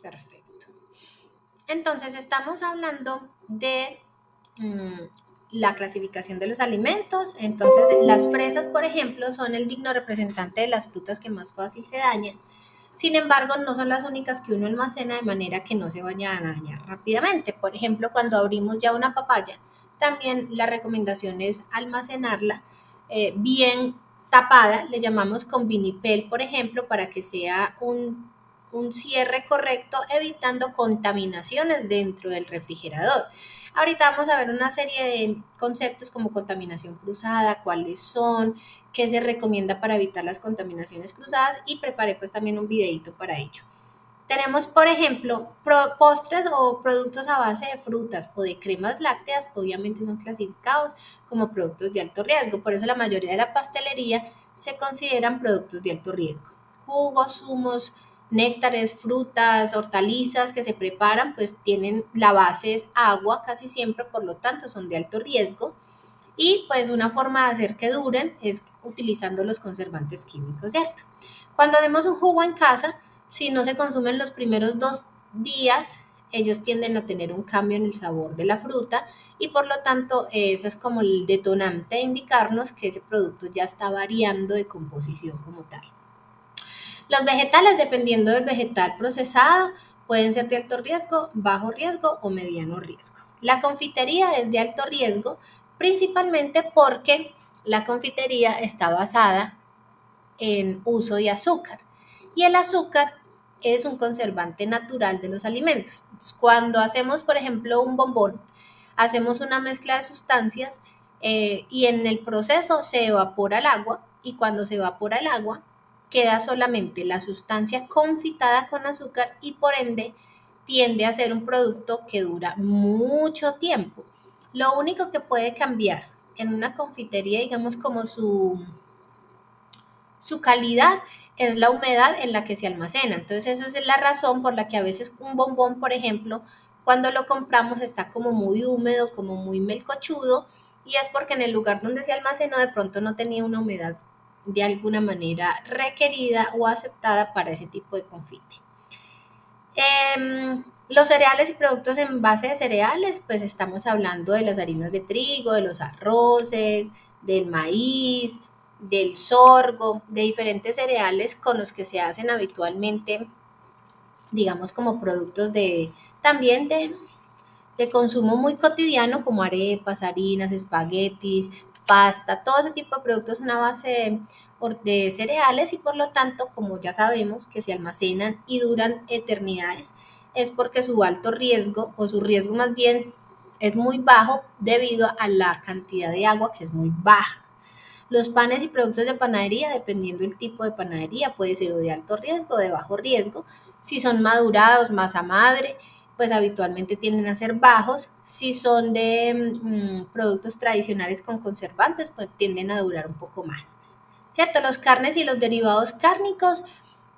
Perfecto. Entonces estamos hablando de la clasificación de los alimentos. Entonces las fresas, por ejemplo, son el digno representante de las frutas que más fácil se dañan. Sin embargo, no son las únicas que uno almacena de manera que no se vayan a dañar rápidamente. Por ejemplo, cuando abrimos ya una papaya, también la recomendación es almacenarla bien tapada, le llamamos con vinipel, por ejemplo, para que sea un cierre correcto, evitando contaminaciones dentro del refrigerador. Ahorita vamos a ver una serie de conceptos como contaminación cruzada, cuáles son, qué se recomienda para evitar las contaminaciones cruzadas, y preparé pues también un videito para ello. Tenemos, por ejemplo, postres o productos a base de frutas o de cremas lácteas, obviamente son clasificados como productos de alto riesgo, por eso la mayoría de la pastelería se consideran productos de alto riesgo. Jugos, zumos, néctares, frutas, hortalizas que se preparan, pues tienen la base es agua casi siempre, por lo tanto son de alto riesgo. Y pues una forma de hacer que duren es utilizando los conservantes químicos, ¿cierto? Cuando hacemos un jugo en casa, si no se consumen los primeros 2 días, ellos tienden a tener un cambio en el sabor de la fruta y por lo tanto eso es como el detonante de indicarnos que ese producto ya está variando de composición como tal. Los vegetales, dependiendo del vegetal procesado, pueden ser de alto riesgo, bajo riesgo o mediano riesgo. La confitería es de alto riesgo, principalmente porque la confitería está basada en uso de azúcar y el azúcar es un conservante natural de los alimentos. Entonces, cuando hacemos, por ejemplo, un bombón, hacemos una mezcla de sustancias y en el proceso se evapora el agua y cuando se evapora el agua queda solamente la sustancia confitada con azúcar y por ende tiende a ser un producto que dura mucho tiempo. Lo único que puede cambiar en una confitería, digamos como su calidad, es la humedad en la que se almacena. Entonces esa es la razón por la que a veces un bombón, por ejemplo, cuando lo compramos está como muy húmedo, como muy melcochudo, y es porque en el lugar donde se almacenó de pronto no tenía una humedad de alguna manera requerida o aceptada para ese tipo de confite. Los cereales y productos en base de cereales, pues estamos hablando de las harinas de trigo, de los arroces, del maíz, del sorgo, de diferentes cereales con los que se hacen habitualmente, digamos, como productos también de consumo muy cotidiano, como arepas, harinas, espaguetis, pasta, todo ese tipo de productos son a base de cereales y por lo tanto, como ya sabemos que se almacenan y duran eternidades, es porque su alto riesgo o su riesgo más bien es muy bajo debido a la cantidad de agua que es muy baja. Los panes y productos de panadería, dependiendo del tipo de panadería, puede ser o de alto riesgo o de bajo riesgo. Si son madurados, masa madre, pues habitualmente tienden a ser bajos. Si son de productos tradicionales con conservantes, pues tienden a durar un poco más. ¿Cierto? Los carnes y los derivados cárnicos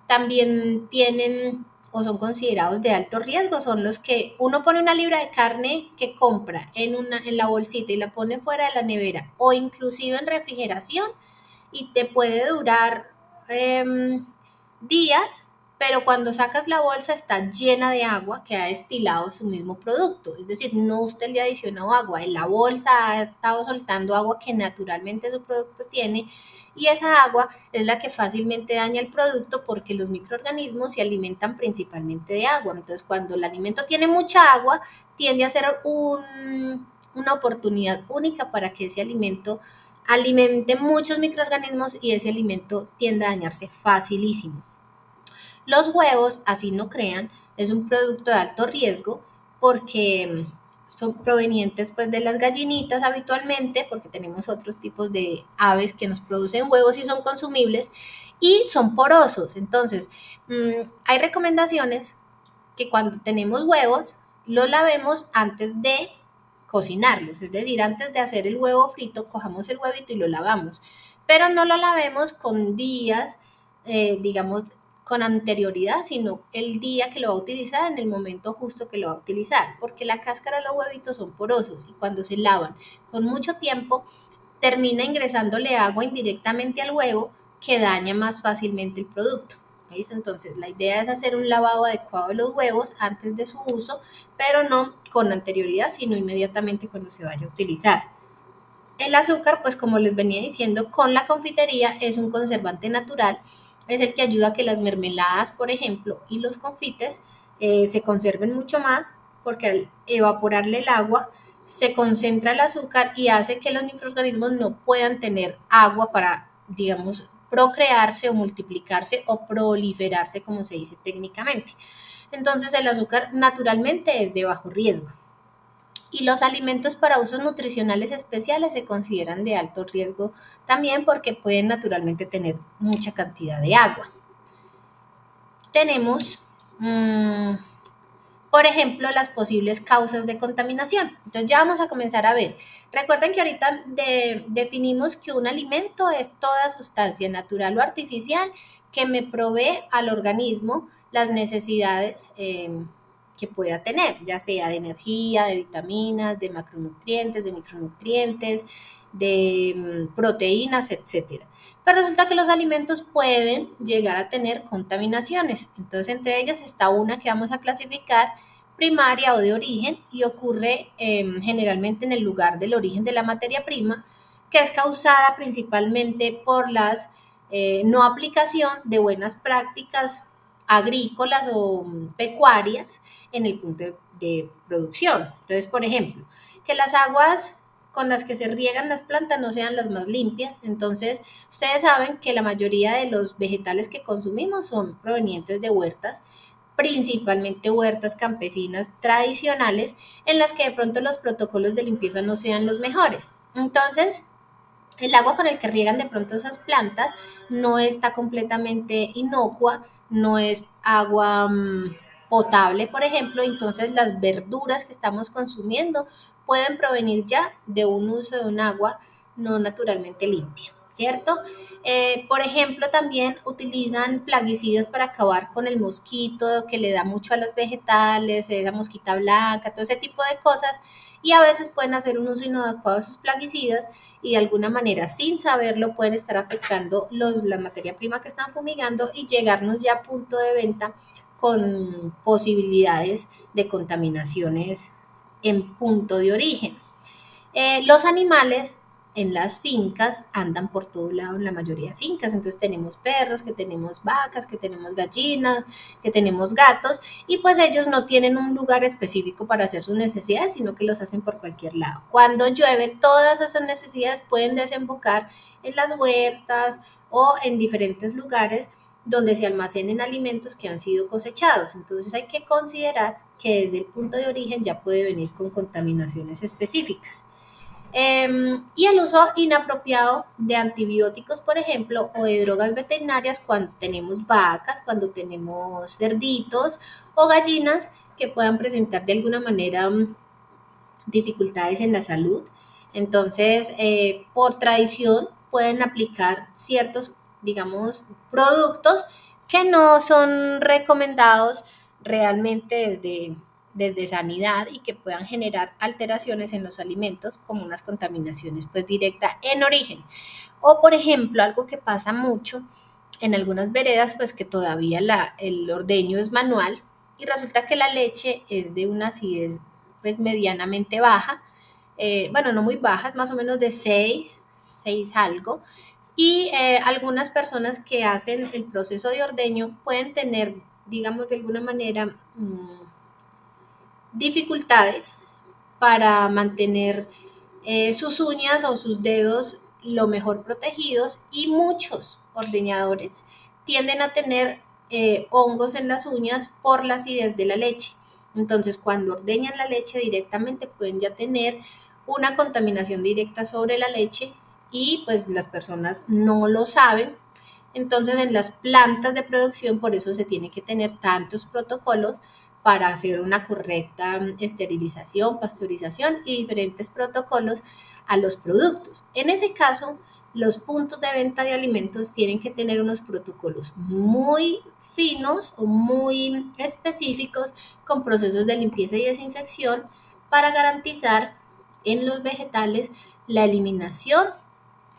también tienen o son considerados de alto riesgo, son los que uno pone una libra de carne que compra en la bolsita y la pone fuera de la nevera o inclusive en refrigeración y te puede durar días, pero cuando sacas la bolsa está llena de agua que ha destilado su mismo producto, es decir, no usted le ha adicionado agua, en la bolsa ha estado soltando agua que naturalmente su producto tiene y esa agua es la que fácilmente daña el producto porque los microorganismos se alimentan principalmente de agua. Entonces, cuando el alimento tiene mucha agua, tiende a ser una oportunidad única para que ese alimento alimente muchos microorganismos y ese alimento tiende a dañarse facilísimo. Los huevos, así no crean, es un producto de alto riesgo porque son provenientes pues de las gallinitas habitualmente, porque tenemos otros tipos de aves que nos producen huevos y son consumibles y son porosos. Entonces, hay recomendaciones que cuando tenemos huevos, los lavemos antes de cocinarlos, es decir, antes de hacer el huevo frito, cojamos el huevito y lo lavamos, pero no lo lavemos con días, digamos, con anterioridad, sino el día que lo va a utilizar, en el momento justo que lo va a utilizar, porque la cáscara de los huevitos son porosos y cuando se lavan con mucho tiempo, termina ingresándole agua indirectamente al huevo que daña más fácilmente el producto. ¿Listo? Entonces, la idea es hacer un lavado adecuado de los huevos antes de su uso, pero no con anterioridad, sino inmediatamente cuando se vaya a utilizar. El azúcar, pues como les venía diciendo, con la confitería es un conservante natural, es el que ayuda a que las mermeladas, por ejemplo, y los confites se conserven mucho más, porque al evaporarle el agua se concentra el azúcar y hace que los microorganismos no puedan tener agua para, digamos, procrearse o multiplicarse o proliferarse, como se dice técnicamente. Entonces el azúcar naturalmente es de bajo riesgo. Y los alimentos para usos nutricionales especiales se consideran de alto riesgo también porque pueden naturalmente tener mucha cantidad de agua. Tenemos, por ejemplo, las posibles causas de contaminación. Entonces ya vamos a comenzar a ver. Recuerden que ahorita definimos que un alimento es toda sustancia natural o artificial que me provee al organismo las necesidades que pueda tener, ya sea de energía, de vitaminas, de macronutrientes, de micronutrientes, de proteínas, etcétera. Pero resulta que los alimentos pueden llegar a tener contaminaciones. Entonces, entre ellas está una que vamos a clasificar primaria o de origen y ocurre generalmente en el lugar del origen de la materia prima, que es causada principalmente por las no aplicación de buenas prácticas agrícolas o pecuarias en el punto de producción. Entonces, por ejemplo, que las aguas con las que se riegan las plantas no sean las más limpias. Entonces, ustedes saben que la mayoría de los vegetales que consumimos son provenientes de huertas, principalmente huertas campesinas tradicionales, en las que de pronto los protocolos de limpieza no sean los mejores. Entonces, el agua con el que riegan de pronto esas plantas no está completamente inocua, no es agua potable, por ejemplo, entonces las verduras que estamos consumiendo pueden provenir ya de un uso de un agua no naturalmente limpia, ¿cierto? Por ejemplo, también utilizan plaguicidas para acabar con el mosquito que le da mucho a los vegetales, esa mosquita blanca, todo ese tipo de cosas, y a veces pueden hacer un uso inadecuado de esos plaguicidas y de alguna manera sin saberlo pueden estar afectando la materia prima que están fumigando y llegarnos ya a punto de venta con posibilidades de contaminaciones en punto de origen. Los animales en las fincas andan por todo lado en la mayoría de fincas, entonces tenemos perros, que tenemos vacas, que tenemos gallinas, que tenemos gatos y pues ellos no tienen un lugar específico para hacer sus necesidades, sino que los hacen por cualquier lado. Cuando llueve, todas esas necesidades pueden desembocar en las huertas o en diferentes lugares donde se almacenen alimentos que han sido cosechados. Entonces hay que considerar que desde el punto de origen ya puede venir con contaminaciones específicas. Y el uso inapropiado de antibióticos, por ejemplo, o de drogas veterinarias cuando tenemos vacas, cuando tenemos cerditos o gallinas que puedan presentar de alguna manera dificultades en la salud. Entonces, por tradición, pueden aplicar ciertos, digamos, productos que no son recomendados realmente desde sanidad y que puedan generar alteraciones en los alimentos como unas contaminaciones pues directa en origen. O por ejemplo, algo que pasa mucho en algunas veredas, pues que todavía el ordeño es manual y resulta que la leche es de una acidez pues medianamente baja, bueno, no muy baja, es más o menos de 6 algo, y algunas personas que hacen el proceso de ordeño pueden tener, digamos, de alguna manera dificultades para mantener sus uñas o sus dedos lo mejor protegidos y muchos ordeñadores tienden a tener hongos en las uñas por la acidez de la leche. Entonces, cuando ordeñan la leche directamente pueden ya tener una contaminación directa sobre la leche y pues las personas no lo saben. Entonces, en las plantas de producción, por eso se tiene que tener tantos protocolos para hacer una correcta esterilización, pasteurización y diferentes protocolos a los productos. En ese caso, los puntos de venta de alimentos tienen que tener unos protocolos muy finos o muy específicos con procesos de limpieza y desinfección para garantizar en los vegetales la eliminación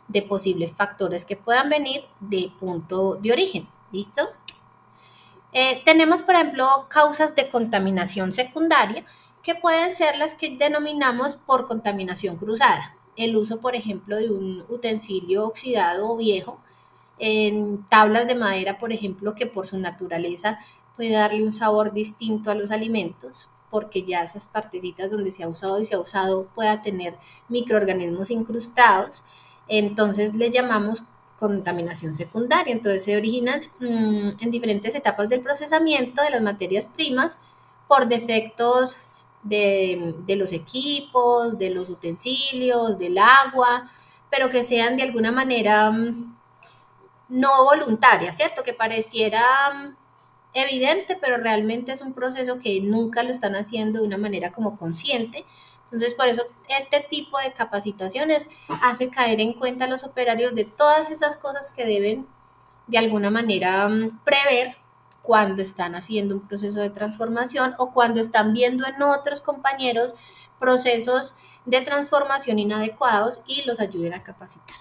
de posibles factores que puedan venir de punto de origen. ¿Listo? Tenemos, por ejemplo, causas de contaminación secundaria, que pueden ser las que denominamos por contaminación cruzada. El uso, por ejemplo, de un utensilio oxidado o viejo en tablas de madera, por ejemplo, que por su naturaleza puede darle un sabor distinto a los alimentos, porque ya esas partecitas donde se ha usado y se ha usado pueda tener microorganismos incrustados. Entonces le llamamos contaminación secundaria. Entonces se originan en diferentes etapas del procesamiento de las materias primas por defectos de los equipos, de los utensilios, del agua, pero que sean de alguna manera no voluntaria, ¿cierto? Que pareciera evidente, pero realmente es un proceso que nunca lo están haciendo de una manera como consciente. Entonces, por eso este tipo de capacitaciones hace caer en cuenta a los operarios de todas esas cosas que deben de alguna manera prever cuando están haciendo un proceso de transformación o cuando están viendo en otros compañeros procesos de transformación inadecuados y los ayuden a capacitar.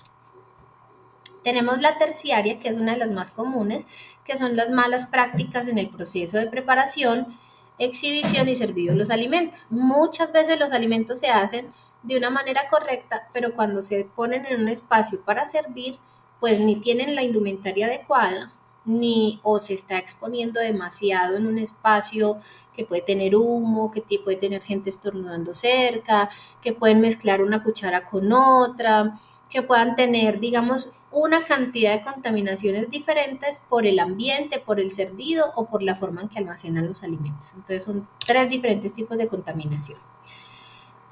Tenemos la terciaria, que es una de las más comunes, que son las malas prácticas en el proceso de preparación, exhibición y servido de los alimentos. Muchas veces los alimentos se hacen de una manera correcta, pero cuando se ponen en un espacio para servir, pues ni tienen la indumentaria adecuada, ni o se está exponiendo demasiado en un espacio que puede tener humo, que puede tener gente estornudando cerca, que pueden mezclar una cuchara con otra, que puedan tener, digamos, una cantidad de contaminaciones diferentes por el ambiente, por el servido o por la forma en que almacenan los alimentos. Entonces son 3 diferentes tipos de contaminación.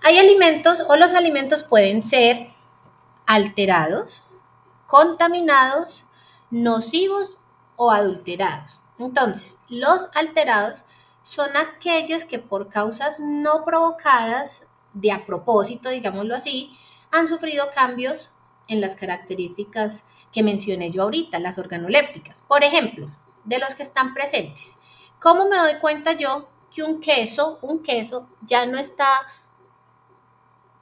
Hay alimentos o los alimentos pueden ser alterados, contaminados, nocivos o adulterados. Entonces, los alterados son aquellos que por causas no provocadas de a propósito, digámoslo así, han sufrido cambios en las características que mencioné yo ahorita, las organolépticas. Por ejemplo, de los que están presentes, ¿cómo me doy cuenta yo que un queso ya no está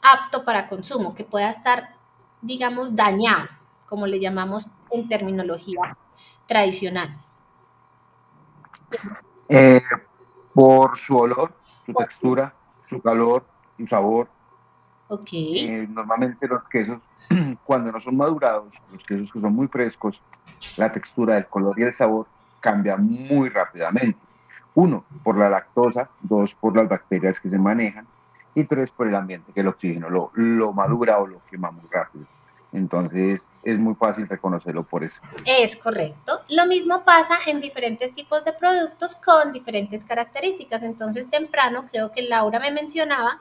apto para consumo, que pueda estar, digamos, dañado, como le llamamos en terminología tradicional? Eh, por su olor, su textura, su calor, su sabor. Ok, Normalmente los quesos, cuando no son madurados, los quesos que son muy frescos, la textura, el color y el sabor cambian muy rápidamente. Uno, por la lactosa, dos, por las bacterias que se manejan y tres, por el ambiente que el oxígeno lo madura o lo quema muy rápido. Entonces es muy fácil reconocerlo por eso. es correcto. Lo mismo pasa en diferentes tipos de productos con diferentes características. Entonces, temprano, creo que Laura me mencionaba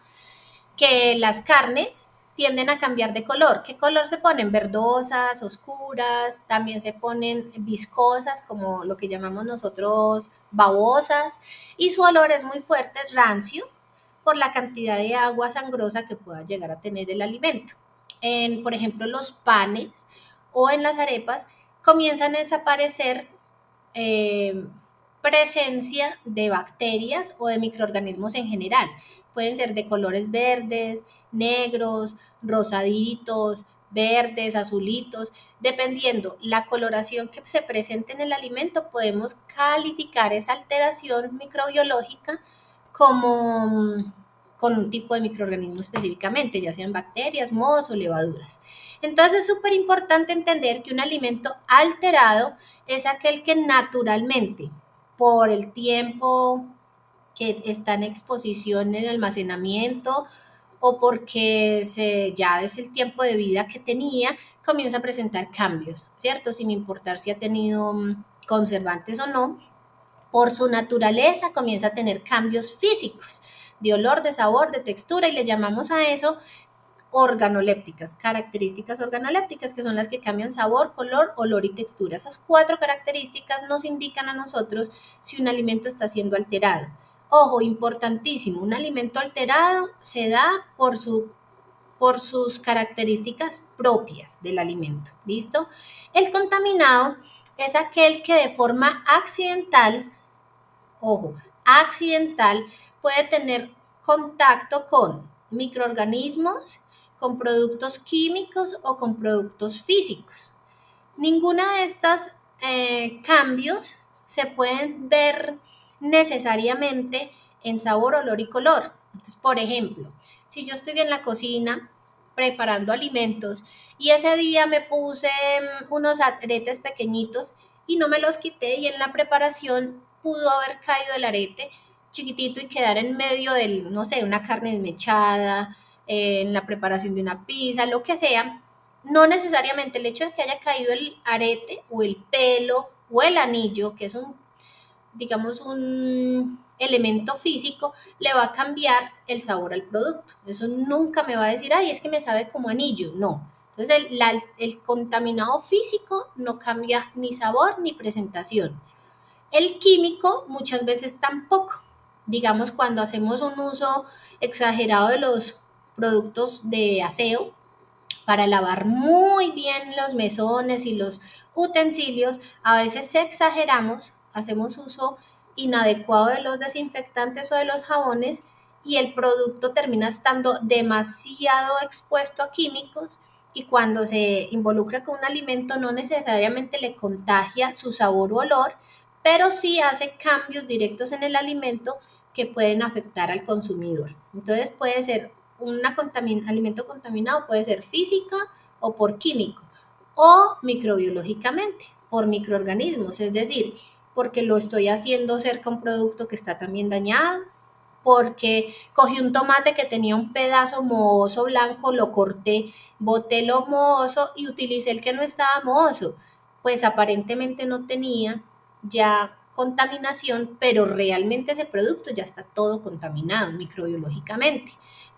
que las carnes tienden a cambiar de color. ¿Qué color se ponen? Verdosas, oscuras, también se ponen viscosas, como lo que llamamos nosotros babosas, y su olor es muy fuerte, es rancio, por la cantidad de agua sangrosa que pueda llegar a tener el alimento. Por ejemplo, los panes o en las arepas comienzan a desaparecer eh, presencia de bacterias o de microorganismos en general. Pueden ser de colores verdes, negros, rosaditos, verdes, azulitos. Dependiendo la coloración que se presente en el alimento, podemos calificar esa alteración microbiológica como con un tipo de microorganismo específicamente, ya sean bacterias, mohos o levaduras. Entonces es súper importante entender que un alimento alterado es aquel que naturalmente, por el tiempo que está en exposición en almacenamiento o porque ya es el tiempo de vida que tenía, comienza a presentar cambios, ¿cierto? Sin importar si ha tenido conservantes o no, por su naturaleza comienza a tener cambios físicos de olor, de sabor, de textura y le llamamos a eso organolépticas, características organolépticas, que son las que cambian sabor, color, olor y textura. Esas 4 características nos indican a nosotros si un alimento está siendo alterado. Ojo, importantísimo, un alimento alterado se da por sus características propias del alimento. ¿Listo? El contaminado es aquel que de forma accidental, ojo, accidental, puede tener contacto con microorganismos, con productos químicos o con productos físicos. Ninguna de estas cambios se pueden ver necesariamente en sabor, olor y color. Entonces, por ejemplo, si yo estoy en la cocina preparando alimentos y ese día me puse unos aretes pequeñitos y no me los quité y en la preparación pudo haber caído el arete chiquitito y quedar en medio del, no sé, una carne desmechada, en la preparación de una pizza, lo que sea, no necesariamente el hecho de que haya caído el arete o el pelo o el anillo, que es un, digamos, un elemento físico, le va a cambiar el sabor al producto. Eso nunca me va a decir, ay, es que me sabe como anillo. No. Entonces, el contaminado físico no cambia ni sabor ni presentación. El químico muchas veces tampoco. Digamos, cuando hacemos un uso exagerado de los productos de aseo, para lavar muy bien los mesones y los utensilios, a veces exageramos, hacemos uso inadecuado de los desinfectantes o de los jabones y el producto termina estando demasiado expuesto a químicos y cuando se involucra con un alimento no necesariamente le contagia su sabor o olor, pero sí hace cambios directos en el alimento que pueden afectar al consumidor. Entonces puede ser alimento contaminado puede ser física o por químico o microbiológicamente, por microorganismos, es decir, porque lo estoy haciendo cerca a un producto que está también dañado, porque cogí un tomate que tenía un pedazo mohoso blanco, lo corté, boté lo mohoso y utilicé el que no estaba mohoso. Pues aparentemente no tenía ya contaminación, pero realmente ese producto ya está todo contaminado microbiológicamente,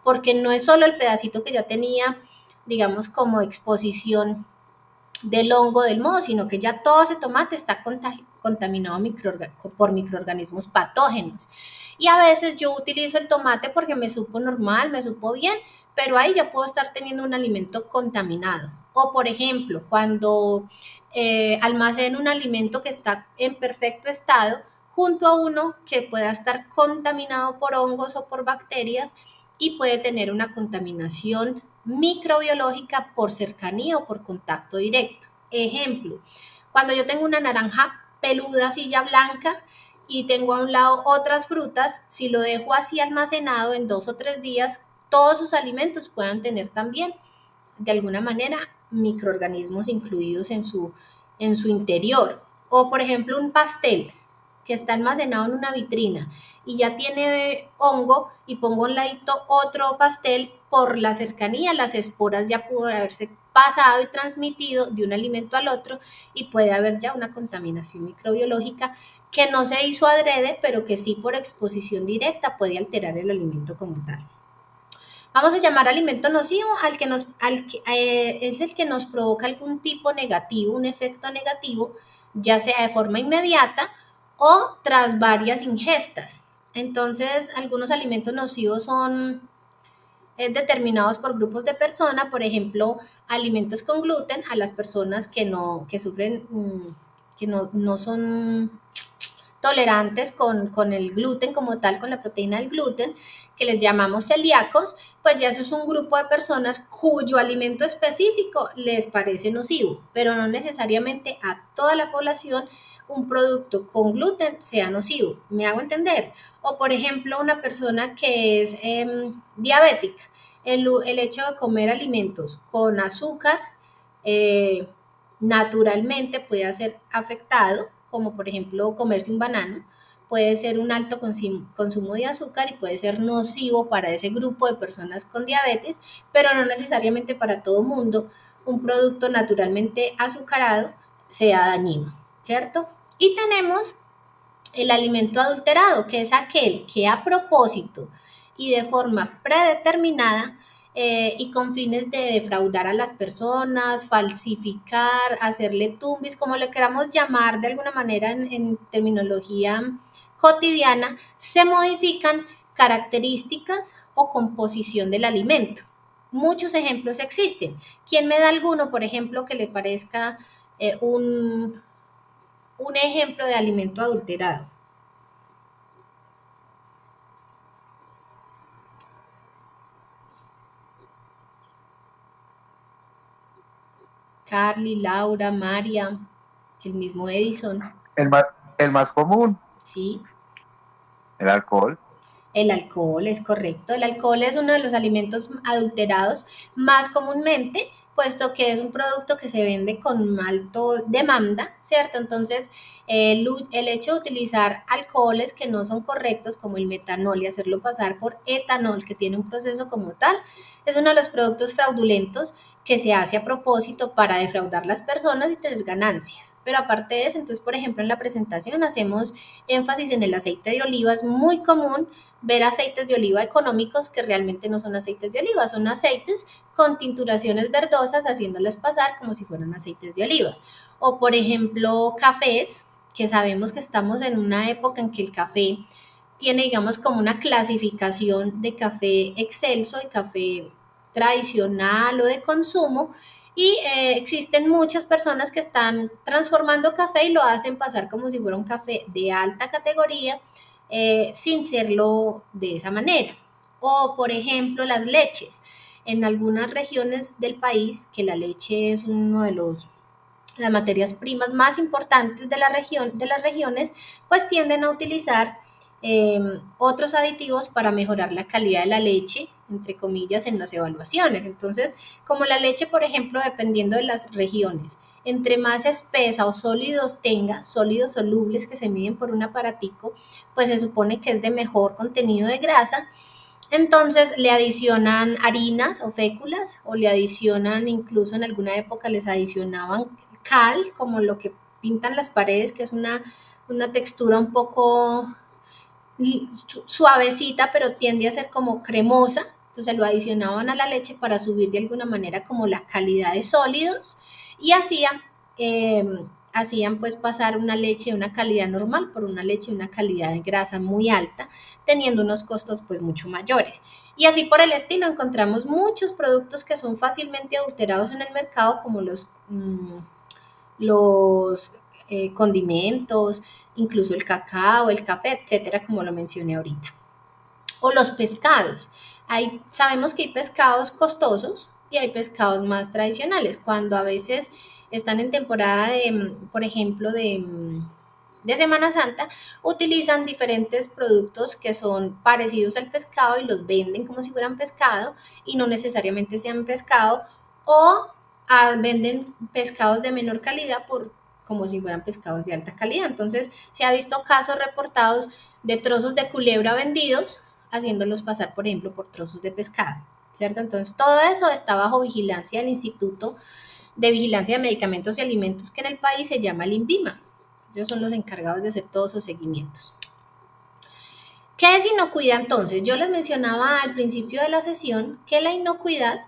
porque no es solo el pedacito que ya tenía, digamos, como exposición del hongo del moho, sino que ya todo ese tomate está contaminado por microorganismos patógenos. Y a veces yo utilizo el tomate porque me supo normal, me supo bien, pero ahí ya puedo estar teniendo un alimento contaminado. O por ejemplo, cuando almaceno un alimento que está en perfecto estado junto a uno que pueda estar contaminado por hongos o por bacterias y puede tener una contaminación microbiológica por cercanía o por contacto directo. Ejemplo, cuando yo tengo una naranja peluda, así ya blanca, y tengo a un lado otras frutas, si lo dejo así almacenado en 2 o 3 días, todos sus alimentos puedan tener también, de alguna manera, microorganismos incluidos en su interior. O, por ejemplo, un pastel que está almacenado en una vitrina y ya tiene hongo y pongo un ladito otro pastel, por la cercanía, las esporas ya pudo haberse pasado y transmitido de un alimento al otro y puede haber ya una contaminación microbiológica que no se hizo adrede, pero que sí por exposición directa puede alterar el alimento como tal. Vamos a llamar alimento nocivo es el que nos provoca algún tipo negativo, un efecto negativo, ya sea de forma inmediata o tras varias ingestas. Entonces, algunos alimentos nocivos son determinados por grupos de personas, por ejemplo, alimentos con gluten a las personas que sufren, que no son tolerantes con el gluten como tal, con la proteína del gluten, que les llamamos celíacos, pues ya eso es un grupo de personas cuyo alimento específico les parece nocivo, pero no necesariamente a toda la población un producto con gluten sea nocivo. ¿Me hago entender? O por ejemplo, una persona que es diabética, el hecho de comer alimentos con azúcar naturalmente puede ser afectado, como por ejemplo comerse un banano, puede ser un alto consumo de azúcar y puede ser nocivo para ese grupo de personas con diabetes, pero no necesariamente para todo mundo un producto naturalmente azucarado sea dañino, ¿cierto? Y tenemos el alimento adulterado, que es aquel que a propósito y de forma predeterminada y con fines de defraudar a las personas, falsificar, hacerle tumbis, como le queramos llamar de alguna manera en terminología cotidiana, se modifican características o composición del alimento. Muchos ejemplos existen. ¿Quién me da alguno, por ejemplo, que le parezca un ejemplo de alimento adulterado? Carly, Laura, María, el mismo Edison. El, El más común, ¿sí? el alcohol. El alcohol es correcto. El alcohol es uno de los alimentos adulterados más comúnmente, puesto que es un producto que se vende con alto demanda, ¿cierto? Entonces, el hecho de utilizar alcoholes que no son correctos, como el metanol, y hacerlo pasar por etanol, que tiene un proceso como tal, es uno de los productos fraudulentos que se hace a propósito para defraudar a las personas y tener ganancias. Pero aparte de eso, entonces, por ejemplo, en la presentación hacemos énfasis en el aceite de oliva, es muy común ver aceites de oliva económicos que realmente no son aceites de oliva, son aceites con tinturaciones verdosas haciéndolos pasar como si fueran aceites de oliva. O por ejemplo, cafés, que sabemos que estamos en una época en que el café tiene, digamos, como una clasificación de café excelso y café tradicional o de consumo, y existen muchas personas que están transformando café y lo hacen pasar como si fuera un café de alta categoría, sin serlo de esa manera. O, por ejemplo, las leches. En algunas regiones del país, que la leche es uno de las materias primas más importantes de de las regiones, pues tienden a utilizar otros aditivos para mejorar la calidad de la leche, entre comillas, en las evaluaciones. Entonces, como la leche, por ejemplo, dependiendo de las regiones, entre más espesa o sólidos tenga, sólidos solubles que se miden por un aparatico, pues se supone que es de mejor contenido de grasa. Entonces le adicionan harinas o féculas, o le adicionan, incluso en alguna época les adicionaban cal, como lo que pintan las paredes, que es una textura un poco suavecita, pero tiende a ser como cremosa. Entonces lo adicionaban a la leche para subir de alguna manera como la calidad de sólidos, y eh, hacían pues pasar una leche de una calidad normal por una leche de una calidad de grasa muy alta, teniendo unos costos pues mucho mayores. Y así por el estilo encontramos muchos productos que son fácilmente adulterados en el mercado, como los condimentos, incluso el cacao, el café, etcétera, como lo mencioné ahorita. O los pescados. Sabemos que hay pescados costosos y hay pescados más tradicionales. Cuando a veces están en temporada de, por ejemplo, de Semana Santa, utilizan diferentes productos que son parecidos al pescado y los venden como si fueran pescado y no necesariamente sean pescado, o venden pescados de menor calidad como si fueran pescados de alta calidad. Entonces, se ha visto casos reportados de trozos de culebra vendidos, haciéndolos pasar, por ejemplo, por trozos de pescado, ¿cierto? Entonces, todo eso está bajo vigilancia del Instituto de Vigilancia de Medicamentos y Alimentos, que en el país se llama el INVIMA. Ellos son los encargados de hacer todos esos seguimientos. ¿Qué es inocuidad entonces? Yo les mencionaba al principio de la sesión que la inocuidad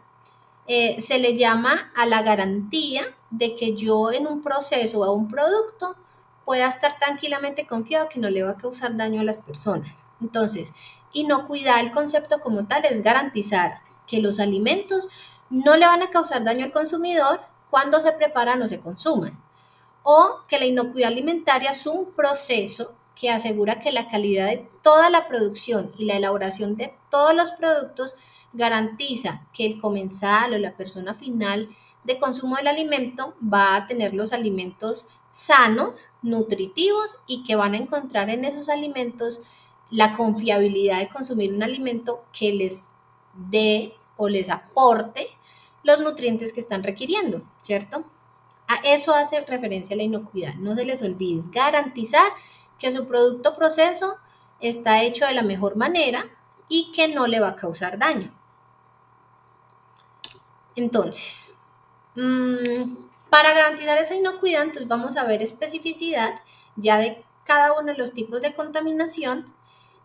se le llama a la garantía de que yo en un proceso o a un producto pueda estar tranquilamente confiado que no le va a causar daño a las personas. Entonces, inocuidad, el concepto como tal, es garantizar que los alimentos no le van a causar daño al consumidor cuando se preparan o se consuman, o que la inocuidad alimentaria es un proceso que asegura que la calidad de toda la producción y la elaboración de todos los productos garantiza que el comensal o la persona final de consumo del alimento va a tener los alimentos sanos, nutritivos, y que van a encontrar en esos alimentos la confiabilidad de consumir un alimento que les dé o les aporte los nutrientes que están requiriendo, ¿cierto? A eso hace referencia a la inocuidad. No se les olvide garantizar que su producto o proceso está hecho de la mejor manera y que no le va a causar daño. Entonces, para garantizar esa inocuidad, entonces vamos a ver especificidad ya de cada uno de los tipos de contaminación,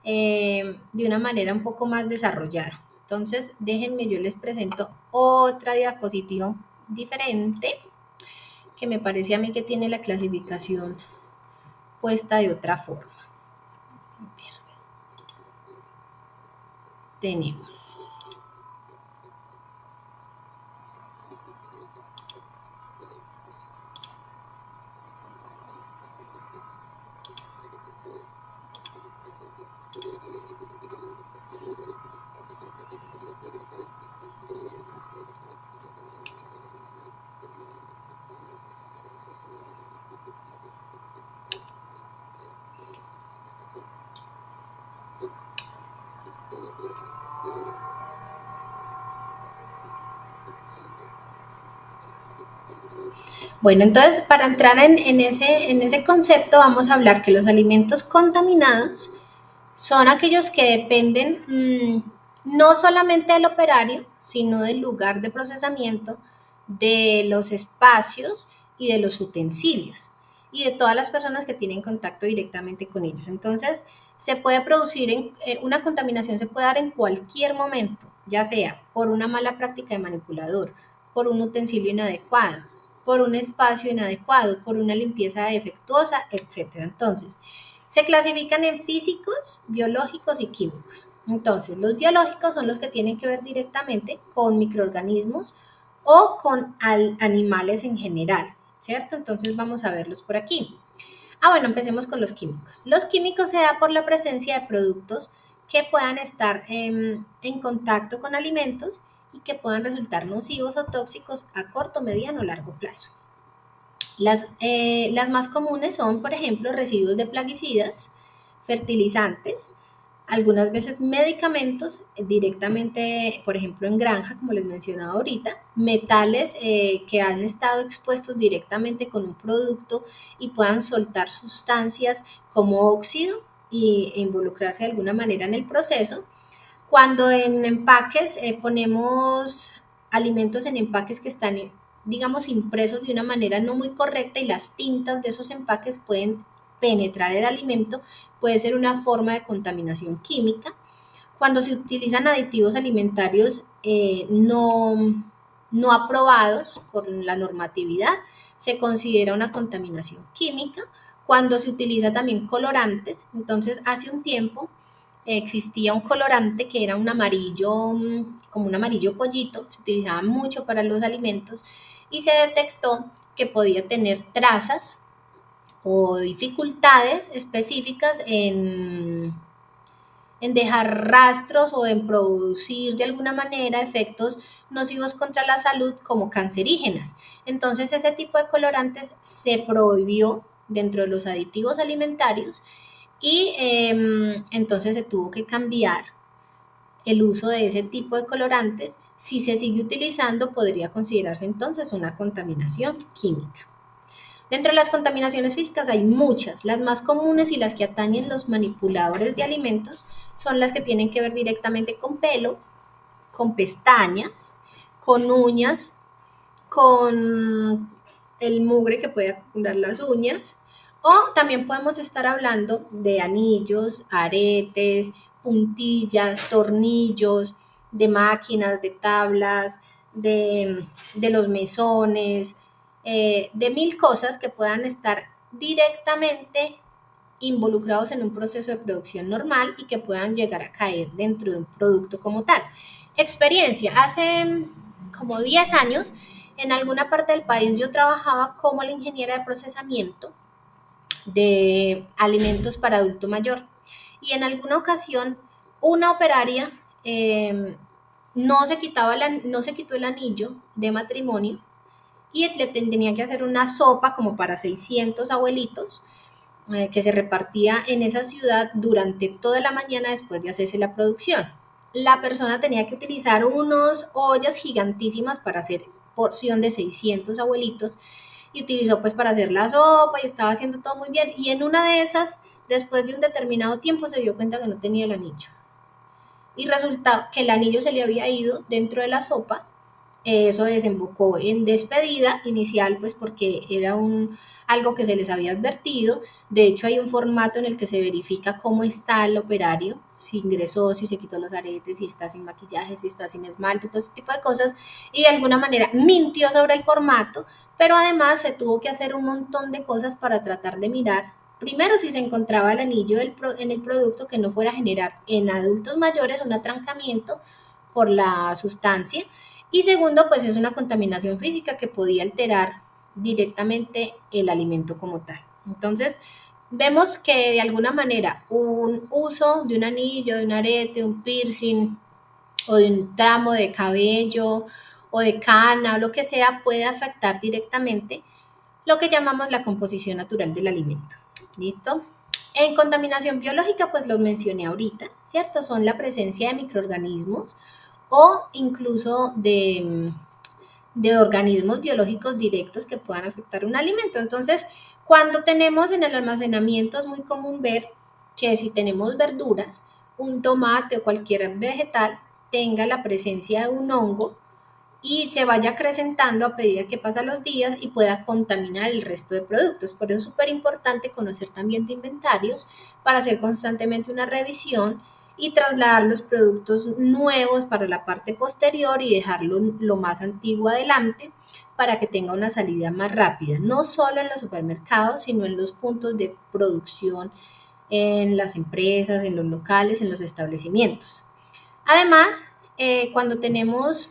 de una manera un poco más desarrollada. Entonces, déjenme, yo les presento otra diapositiva diferente, que me parece a mí que tiene la clasificación puesta de otra forma. Tenemos Bueno, entonces para entrar en ese concepto vamos a hablar que los alimentos contaminados son aquellos que dependen no solamente del operario, sino del lugar de procesamiento, de los espacios y de los utensilios y de todas las personas que tienen contacto directamente con ellos. Entonces, se puede producir, una contaminación se puede dar en cualquier momento, ya sea por una mala práctica de manipulador, por un utensilio inadecuado, por un espacio inadecuado, por una limpieza defectuosa, etc. Entonces, se clasifican en físicos, biológicos y químicos. Entonces, los biológicos son los que tienen que ver directamente con microorganismos o con animales en general, ¿cierto? Entonces, vamos a verlos por aquí. Bueno, empecemos con los químicos. Los químicos se da por la presencia de productos que puedan estar en contacto con alimentos y que puedan resultar nocivos o tóxicos a corto, mediano o largo plazo. Las más comunes son, por ejemplo, residuos de plaguicidas, fertilizantes, algunas veces medicamentos directamente, por ejemplo, en granja, como les mencionaba ahorita, metales que han estado expuestos directamente con un producto y puedan soltar sustancias como óxido e involucrarse de alguna manera en el proceso. Cuando en empaques ponemos alimentos en empaques que están, digamos, impresos de una manera no muy correcta y las tintas de esos empaques pueden penetrar el alimento, puede ser una forma de contaminación química. Cuando se utilizan aditivos alimentarios no aprobados por la normatividad, se considera una contaminación química. Cuando se utiliza también colorantes, entonces hace un tiempo existía un colorante que era un amarillo, como un amarillo pollito, se utilizaba mucho para los alimentos y se detectó que podía tener trazas o dificultades específicas en dejar rastros o en producir de alguna manera efectos nocivos contra la salud como cancerígenas. Entonces ese tipo de colorantes se prohibió dentro de los aditivos alimentarios y entonces se tuvo que cambiar el uso de ese tipo de colorantes. Si se sigue utilizando podría considerarse entonces una contaminación química. Dentro de las contaminaciones físicas hay muchas. Las más comunes y las que atañen los manipuladores de alimentos son las que tienen que ver directamente con pelo, con pestañas, con uñas, con el mugre que puede acumular las uñas. O también podemos estar hablando de anillos, aretes, puntillas, tornillos, de máquinas, de tablas, de los mesones, de mil cosas que puedan estar directamente involucrados en un proceso de producción normal y que puedan llegar a caer dentro de un producto como tal. Experiencia, hace como 10 años, en alguna parte del país yo trabajaba como la ingeniera de procesamiento de alimentos para adulto mayor y en alguna ocasión una operaria no se quitó el anillo de matrimonio y le tenía que hacer una sopa como para 600 abuelitos que se repartía en esa ciudad durante toda la mañana después de hacerse la producción. La persona tenía que utilizar unas ollas gigantísimas para hacer porción de 600 abuelitos y utilizó pues para hacer la sopa y estaba haciendo todo muy bien y en una de esas, después de un determinado tiempo se dio cuenta que no tenía el anillo y resulta que el anillo se le había ido dentro de la sopa. Eso desembocó en despedida inicial, pues porque era algo que se les había advertido. De hecho, hay un formato en el que se verifica cómo está el operario, si ingresó, si se quitó los aretes, si está sin maquillaje, si está sin esmalte, todo ese tipo de cosas. Y de alguna manera mintió sobre el formato, pero además se tuvo que hacer un montón de cosas para tratar de mirar. Primero, si se encontraba el anillo en el producto que no fuera a generar en adultos mayores un atrancamiento por la sustancia. Y segundo, pues es una contaminación física que podía alterar directamente el alimento como tal. Entonces, vemos que de alguna manera un uso de un anillo, de un arete, un piercing o de un tramo de cabello o de cana o lo que sea puede afectar directamente lo que llamamos la composición natural del alimento. ¿Listo? En contaminación biológica, pues los mencioné ahorita, ¿cierto? Son la presencia de microorganismos o incluso de organismos biológicos directos que puedan afectar un alimento. Entonces, cuando tenemos en el almacenamiento es muy común ver que si tenemos verduras, un tomate o cualquier vegetal tenga la presencia de un hongo y se vaya acrecentando a medida que pasan los días y pueda contaminar el resto de productos. Por eso es súper importante conocer también de inventarios para hacer constantemente una revisión y trasladar los productos nuevos para la parte posterior y dejarlo lo más antiguo adelante para que tenga una salida más rápida, no solo en los supermercados, sino en los puntos de producción, en las empresas, en los locales, en los establecimientos. Además, cuando tenemos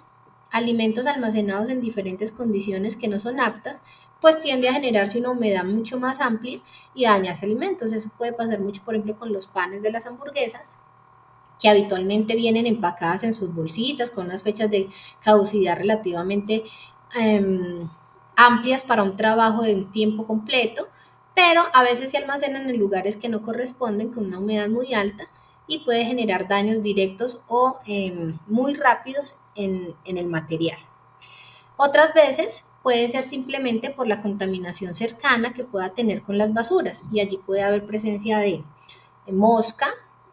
alimentos almacenados en diferentes condiciones que no son aptas, pues tiende a generarse una humedad mucho más amplia y dañarse alimentos. Eso puede pasar mucho, por ejemplo, con los panes de las hamburguesas, que habitualmente vienen empacadas en sus bolsitas con unas fechas de caducidad relativamente eh, amplias para un trabajo de un tiempo completo, pero a veces se almacenan en lugares que no corresponden con una humedad muy alta y puede generar daños directos o muy rápidos en el material. Otras veces puede ser simplemente por la contaminación cercana que pueda tener con las basuras y allí puede haber presencia de mosca,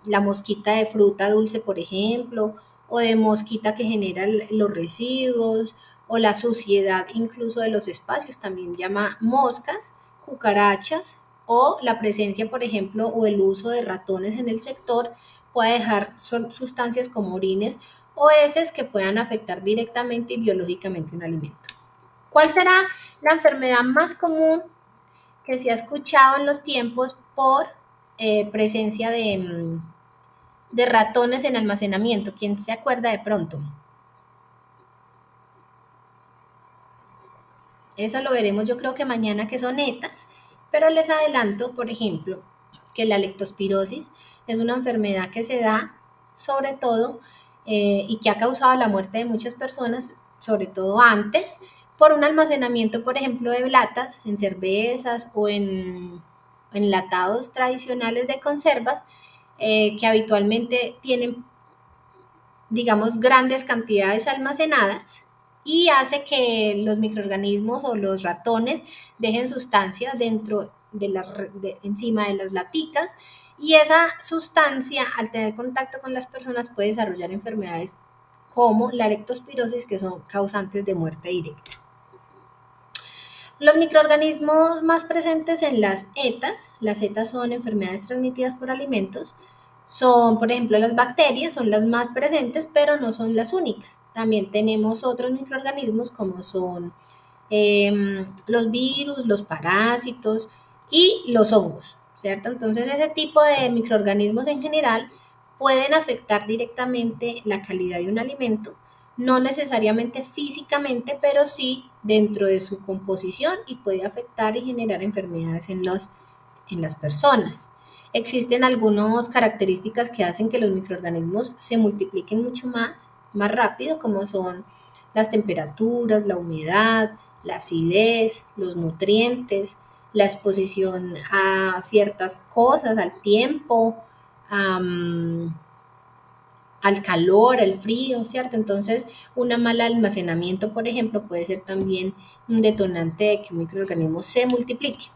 la mosquita de fruta dulce, por ejemplo, o de mosquita que genera los residuos, o la suciedad incluso de los espacios, también llama moscas, cucarachas, o la presencia, por ejemplo, o el uso de ratones en el sector puede dejar sustancias como orines o heces que puedan afectar directamente y biológicamente un alimento. ¿Cuál será la enfermedad más común que se ha escuchado en los tiempos por presencia de ratones en almacenamiento? ¿Quién se acuerda de pronto? Eso lo veremos yo creo que mañana, que son netas, pero les adelanto, por ejemplo, que la leptospirosis es una enfermedad que se da sobre todo y que ha causado la muerte de muchas personas, sobre todo antes, por un almacenamiento, por ejemplo, de latas en cervezas o en enlatados tradicionales de conservas que habitualmente tienen, digamos, grandes cantidades almacenadas y hace que los microorganismos o los ratones dejen sustancias dentro encima de las laticas y esa sustancia al tener contacto con las personas puede desarrollar enfermedades como la leptospirosis, que son causantes de muerte directa. Los microorganismos más presentes en las ETAs son enfermedades transmitidas por alimentos, son, por ejemplo, las bacterias, son las más presentes, pero no son las únicas. También tenemos otros microorganismos como son los virus, los parásitos y los hongos, ¿cierto? Entonces, ese tipo de microorganismos en general pueden afectar directamente la calidad de un alimento, no necesariamente físicamente, pero sí dentro de su composición y puede afectar y generar enfermedades en las personas. Existen algunas características que hacen que los microorganismos se multipliquen mucho más rápido, como son las temperaturas, la humedad, la acidez, los nutrientes, la exposición a ciertas cosas, al tiempo, al calor, al frío, ¿cierto? Entonces, un mal almacenamiento, por ejemplo, puede ser también un detonante de que un microorganismo se multiplique.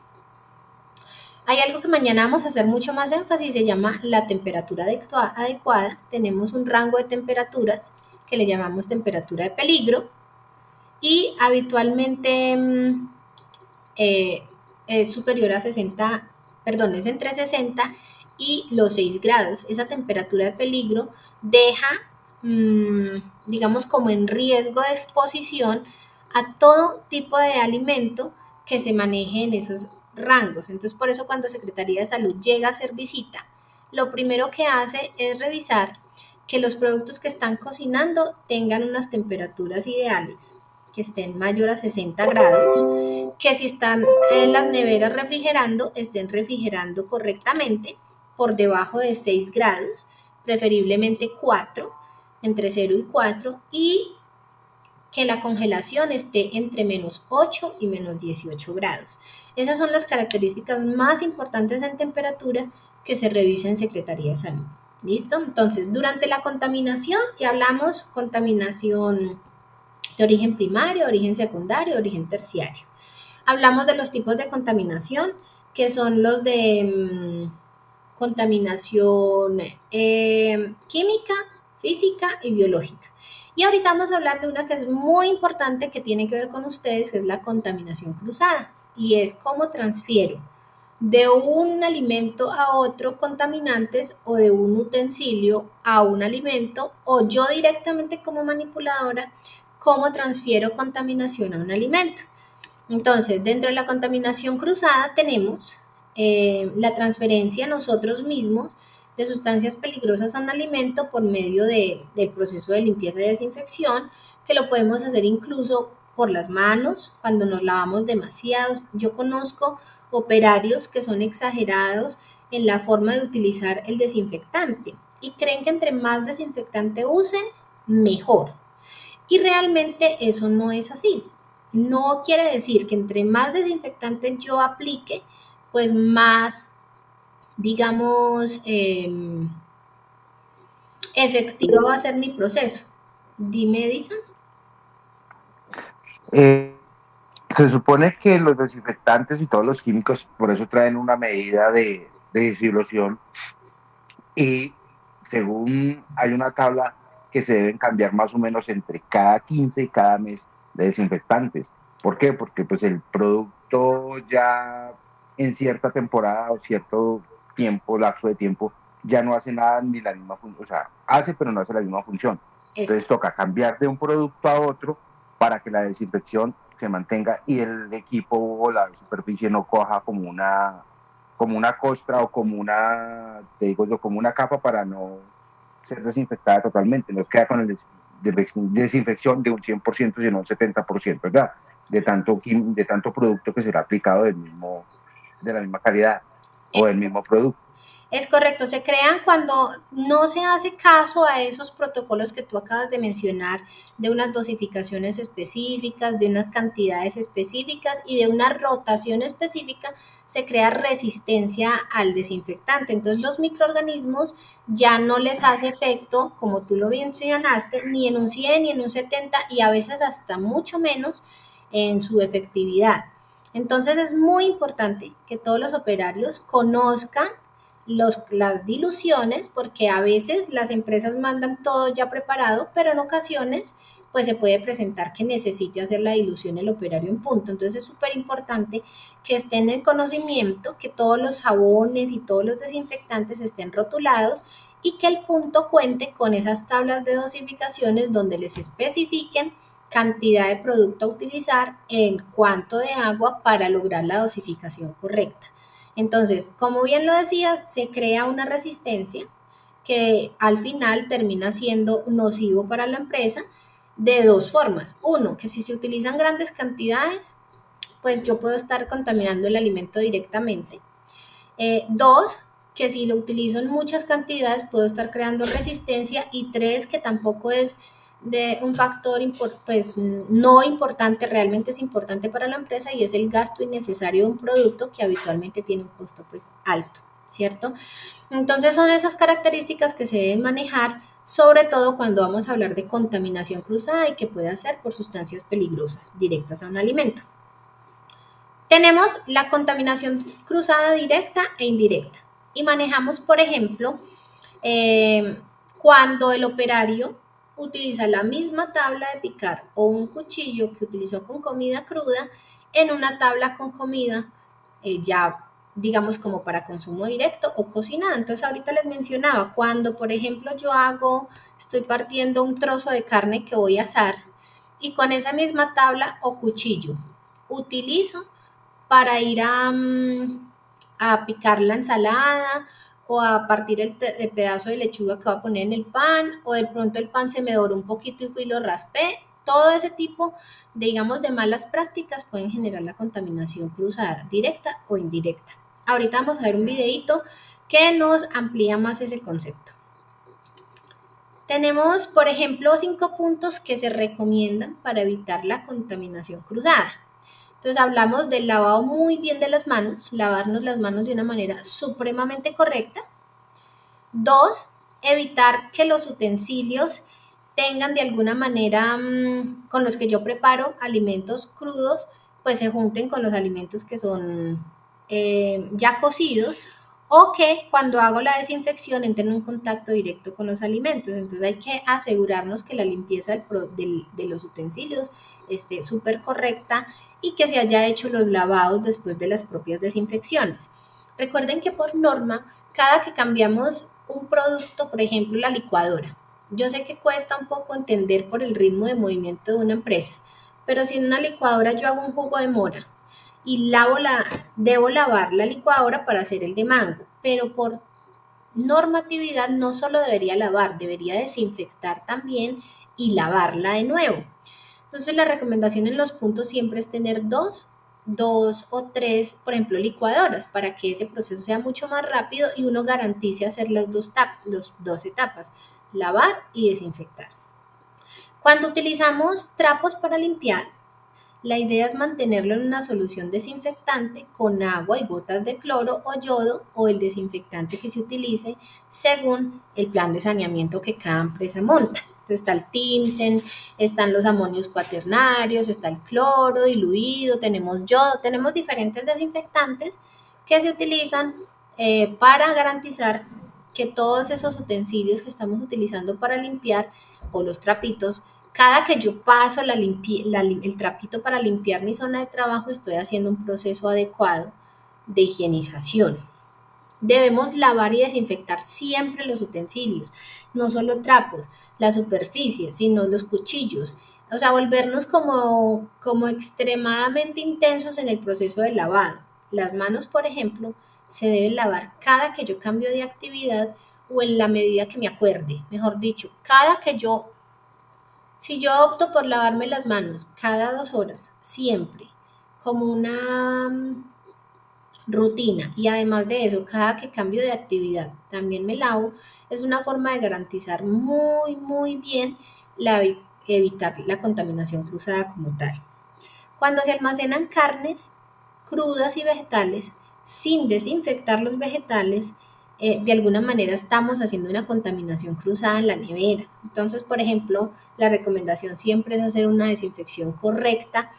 Hay algo que mañana vamos a hacer mucho más énfasis, se llama la temperatura adecuada. Tenemos un rango de temperaturas que le llamamos temperatura de peligro y habitualmente es superior a 60, perdón, es entre 60 y los 6 grados. Esa temperatura de peligro deja, digamos, como en riesgo de exposición a todo tipo de alimento que se maneje en esos rangos. Entonces, por eso cuando Secretaría de Salud llega a hacer visita, lo primero que hace es revisar que los productos que están cocinando tengan unas temperaturas ideales, que estén mayor a 60 grados, que si están en las neveras refrigerando, estén refrigerando correctamente por debajo de 6 grados, preferiblemente 4, entre 0 y 4, y que la congelación esté entre menos 8 y menos 18 grados. Esas son las características más importantes en temperatura que se revise en Secretaría de Salud. ¿Listo? Entonces, durante la contaminación, ya hablamos contaminación de origen primario, origen secundario, origen terciario. Hablamos de los tipos de contaminación, que son los de contaminación química, física y biológica. Y ahorita vamos a hablar de una que es muy importante que tiene que ver con ustedes, que es la contaminación cruzada. Y es cómo transfiero de un alimento a otro contaminantes o de un utensilio a un alimento o yo directamente como manipuladora, cómo transfiero contaminación a un alimento. Entonces, dentro de la contaminación cruzada tenemos la transferencia nosotros mismos de sustancias peligrosas a un alimento por medio del proceso de limpieza y desinfección, que lo podemos hacer incluso por las manos, cuando nos lavamos demasiados. Yo conozco operarios que son exagerados en la forma de utilizar el desinfectante y creen que entre más desinfectante usen, mejor. Y realmente eso no es así. No quiere decir que entre más desinfectante yo aplique, pues más, digamos, efectivo va a ser mi proceso. Dime, Edison. Eh, Se supone que los desinfectantes y todos los químicos por eso traen una medida de disolución y según hay una tabla que se deben cambiar más o menos entre cada 15 y cada mes de desinfectantes. ¿Por qué? Porque pues el producto ya en cierta temporada o cierto tiempo, lapso de tiempo, ya no hace nada ni la misma función, o sea, hace pero no hace la misma función. Eso. Entonces toca cambiar de un producto a otro para que la desinfección se mantenga y el equipo o la superficie no coja como una costra o como una, te digo yo, como una capa para no ser desinfectada totalmente. No queda con el desinfección de un 100%, sino un 70%, ¿verdad? De tanto producto que será aplicado de la misma calidad o del mismo producto. Es correcto, se crean cuando no se hace caso a esos protocolos que tú acabas de mencionar, de unas dosificaciones específicas, de unas cantidades específicas y de una rotación específica, se crea resistencia al desinfectante. Entonces los microorganismos ya no les hace efecto, como tú lo mencionaste, ni en un 100 ni en un 70 y a veces hasta mucho menos en su efectividad. Entonces es muy importante que todos los operarios conozcan las diluciones, porque a veces las empresas mandan todo ya preparado, pero en ocasiones pues se puede presentar que necesite hacer la dilución el operario en punto. Entonces es súper importante que estén en el conocimiento, que todos los jabones y todos los desinfectantes estén rotulados y que el punto cuente con esas tablas de dosificaciones donde les especifiquen cantidad de producto a utilizar, en cuánto de agua para lograr la dosificación correcta. Entonces, como bien lo decías, se crea una resistencia que al final termina siendo nocivo para la empresa de dos formas. Uno, que si se utilizan grandes cantidades, pues yo puedo estar contaminando el alimento directamente. Dos, que si lo utilizo en muchas cantidades puedo estar creando resistencia. Y tres, que tampoco es de un factor pues no importante, realmente es importante para la empresa y es el gasto innecesario de un producto que habitualmente tiene un costo pues alto, ¿cierto? Entonces son esas características que se deben manejar, sobre todo cuando vamos a hablar de contaminación cruzada y que puede ser por sustancias peligrosas directas a un alimento. Tenemos la contaminación cruzada directa e indirecta y manejamos, por ejemplo, cuando el operario utiliza la misma tabla de picar o un cuchillo que utilizó con comida cruda en una tabla con comida ya digamos como para consumo directo o cocinada. Entonces ahorita les mencionaba, cuando por ejemplo estoy partiendo un trozo de carne que voy a asar y con esa misma tabla o cuchillo utilizo para ir a picar la ensalada o a partir el pedazo de lechuga que voy a poner en el pan, o de pronto el pan se me doró un poquito y fui y lo raspé. Todo ese tipo, digamos, de malas prácticas pueden generar la contaminación cruzada, directa o indirecta. Ahorita vamos a ver un videito que nos amplía más ese concepto. Tenemos, por ejemplo, 5 puntos que se recomiendan para evitar la contaminación cruzada. Entonces hablamos del lavado muy bien de las manos, lavarnos las manos de una manera supremamente correcta. 2, evitar que los utensilios tengan de alguna manera con los que yo preparo alimentos crudos, pues se junten con los alimentos que son ya cocidos, o que cuando hago la desinfección entren en un contacto directo con los alimentos. Entonces hay que asegurarnos que la limpieza de los utensilios esté súper correcta y que se haya hecho los lavados después de las propias desinfecciones. Recuerden que por norma, cada que cambiamos un producto, por ejemplo la licuadora, yo sé que cuesta un poco entender por el ritmo de movimiento de una empresa, pero si en una licuadora yo hago un jugo de mora y debo lavar la licuadora para hacer el de mango, pero por normatividad no solo debería lavar, debería desinfectar también y lavarla de nuevo. Entonces la recomendación en los puntos siempre es tener dos o tres, por ejemplo, licuadoras, para que ese proceso sea mucho más rápido y uno garantice hacer las dos etapas, lavar y desinfectar. Cuando utilizamos trapos para limpiar, la idea es mantenerlo en una solución desinfectante con agua y gotas de cloro o yodo o el desinfectante que se utilice según el plan de saneamiento que cada empresa monta. Entonces está el Timsen, están los amonios cuaternarios, está el cloro diluido, tenemos yodo, tenemos diferentes desinfectantes que se utilizan para garantizar que todos esos utensilios que estamos utilizando para limpiar o los trapitos, cada que yo paso el trapito para limpiar mi zona de trabajo, estoy haciendo un proceso adecuado de higienización. Debemos lavar y desinfectar siempre los utensilios, no solo trapos, las superficies, sino los cuchillos. O sea, volvernos como extremadamente intensos en el proceso de lavado. Las manos, por ejemplo, se deben lavar cada que yo cambio de actividad o en la medida que me acuerde. Mejor dicho, si yo opto por lavarme las manos cada 2 horas, siempre, como una rutina, y además de eso, cada que cambio de actividad también me lavo, es una forma de garantizar muy, muy bien evitar la contaminación cruzada como tal. Cuando se almacenan carnes crudas y vegetales, sin desinfectar los vegetales, de alguna manera estamos haciendo una contaminación cruzada en la nevera. Entonces, por ejemplo, la recomendación siempre es hacer una desinfección correcta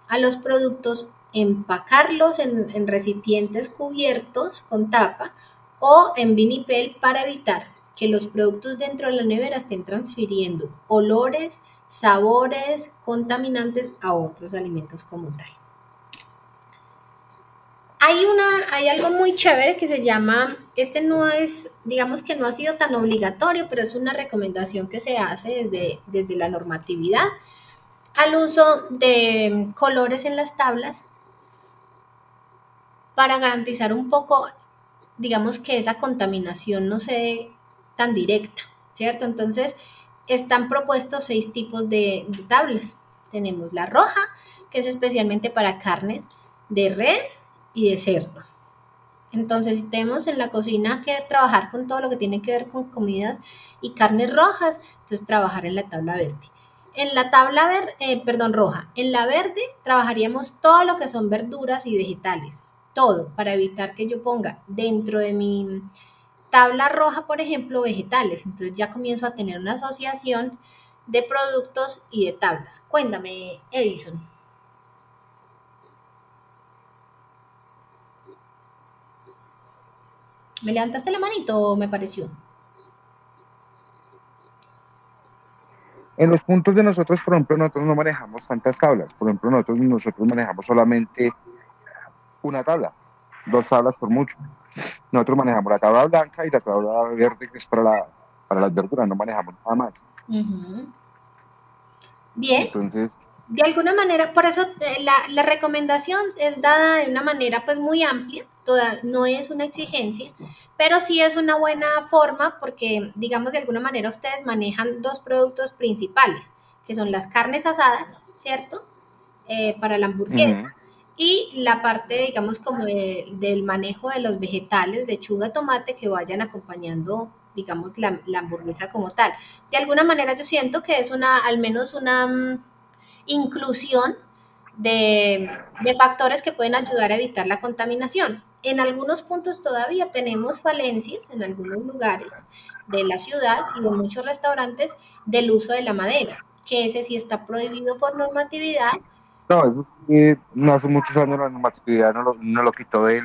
a los productos, empacarlos en recipientes cubiertos con tapa o en vinipel para evitar que los productos dentro de la nevera estén transfiriendo olores, sabores, contaminantes a otros alimentos como tal. Hay algo muy chévere que se llama, este no es, digamos que no ha sido tan obligatorio, pero es una recomendación que se hace desde la normatividad al uso de colores en las tablas para garantizar un poco, digamos que esa contaminación no se dé tan directa, ¿cierto? Entonces, están propuestos 6 tipos de tablas. Tenemos la roja, que es especialmente para carnes de res y de cerdo. Entonces, si tenemos en la cocina que trabajar con todo lo que tiene que ver con comidas y carnes rojas, entonces trabajar en la tabla verde. En la tabla roja. En la verde trabajaríamos todo lo que son verduras y vegetales. Todo, para evitar que yo ponga dentro de mi tabla roja, por ejemplo, vegetales. Entonces ya comienzo a tener una asociación de productos y de tablas. Cuéntame, Edison. ¿Me levantaste la manito? Me pareció. En los puntos de nosotros, por ejemplo, nosotros no manejamos tantas tablas. Por ejemplo, nosotros manejamos solamente una tabla, 2 tablas por mucho. Nosotros manejamos la tabla blanca y la tabla verde, que es para las verduras, no manejamos nada más. Bien. Entonces, de alguna manera, por eso la recomendación es dada de una manera pues muy amplia, no es una exigencia, pero sí es una buena forma porque, digamos, de alguna manera ustedes manejan 2 productos principales, que son las carnes asadas, ¿cierto? Para la hamburguesa. Y la parte, digamos, como del manejo de los vegetales, lechuga, tomate, que vayan acompañando, digamos, la hamburguesa como tal. De alguna manera yo siento que es al menos una inclusión de factores que pueden ayudar a evitar la contaminación. En algunos puntos todavía tenemos falencias, en algunos lugares de la ciudad y de muchos restaurantes, del uso de la madera, que ese sí está prohibido por normatividad. No, eso sí, no hace muchos años la normatividad no lo quitó de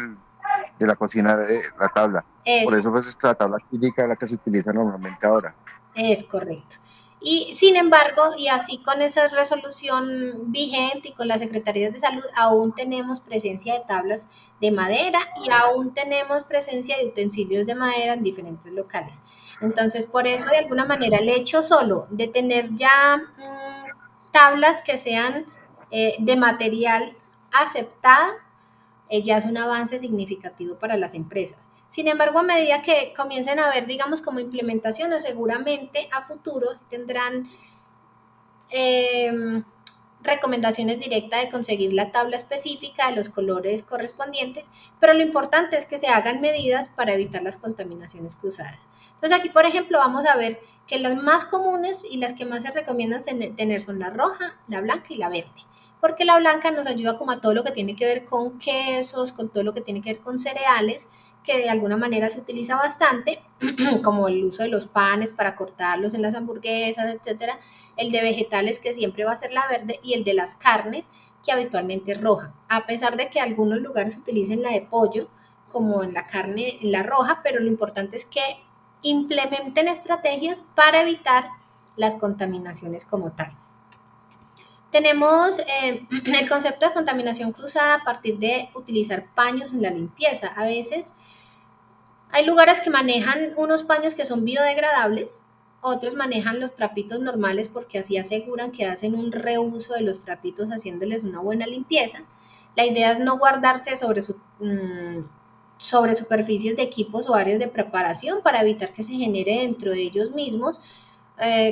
la cocina de la tabla. Por Es eso pues es que la tabla acrílica es la que se utiliza normalmente ahora. Es correcto. Y sin embargo, y así con esa resolución vigente y con las secretarías de salud, aún tenemos presencia de tablas de madera y aún tenemos presencia de utensilios de madera en diferentes locales. Entonces, por eso, de alguna manera, el hecho solo de tener ya tablas que sean de material aceptado ya es un avance significativo para las empresas. Sin embargo, a medida que comiencen a ver, digamos, como implementaciones, seguramente a futuro tendrán eh, recomendaciones directas de conseguir la tabla específica de los colores correspondientes, pero lo importante es que se hagan medidas para evitar las contaminaciones cruzadas. Entonces aquí, por ejemplo, vamos a ver que las más comunes y las que más se recomiendan tener son la roja, la blanca y la verde, porque la blanca nos ayuda como a todo lo que tiene que ver con quesos, con todo lo que tiene que ver con cereales, que de alguna manera se utiliza bastante, como el uso de los panes para cortarlos en las hamburguesas, etcétera, el de vegetales que siempre va a ser la verde y el de las carnes que habitualmente es roja, a pesar de que algunos lugares utilicen la de pollo como en la carne, en la roja, pero lo importante es que implementen estrategias para evitar las contaminaciones como tal. Tenemos el concepto de contaminación cruzada a partir de utilizar paños en la limpieza. A veces hay lugares que manejan unos paños que son biodegradables, otros manejan los trapitos normales porque así aseguran que hacen un reuso de los trapitos haciéndoles una buena limpieza. La idea es no guardarse sobre superficies de equipos o áreas de preparación para evitar que se genere dentro de ellos mismos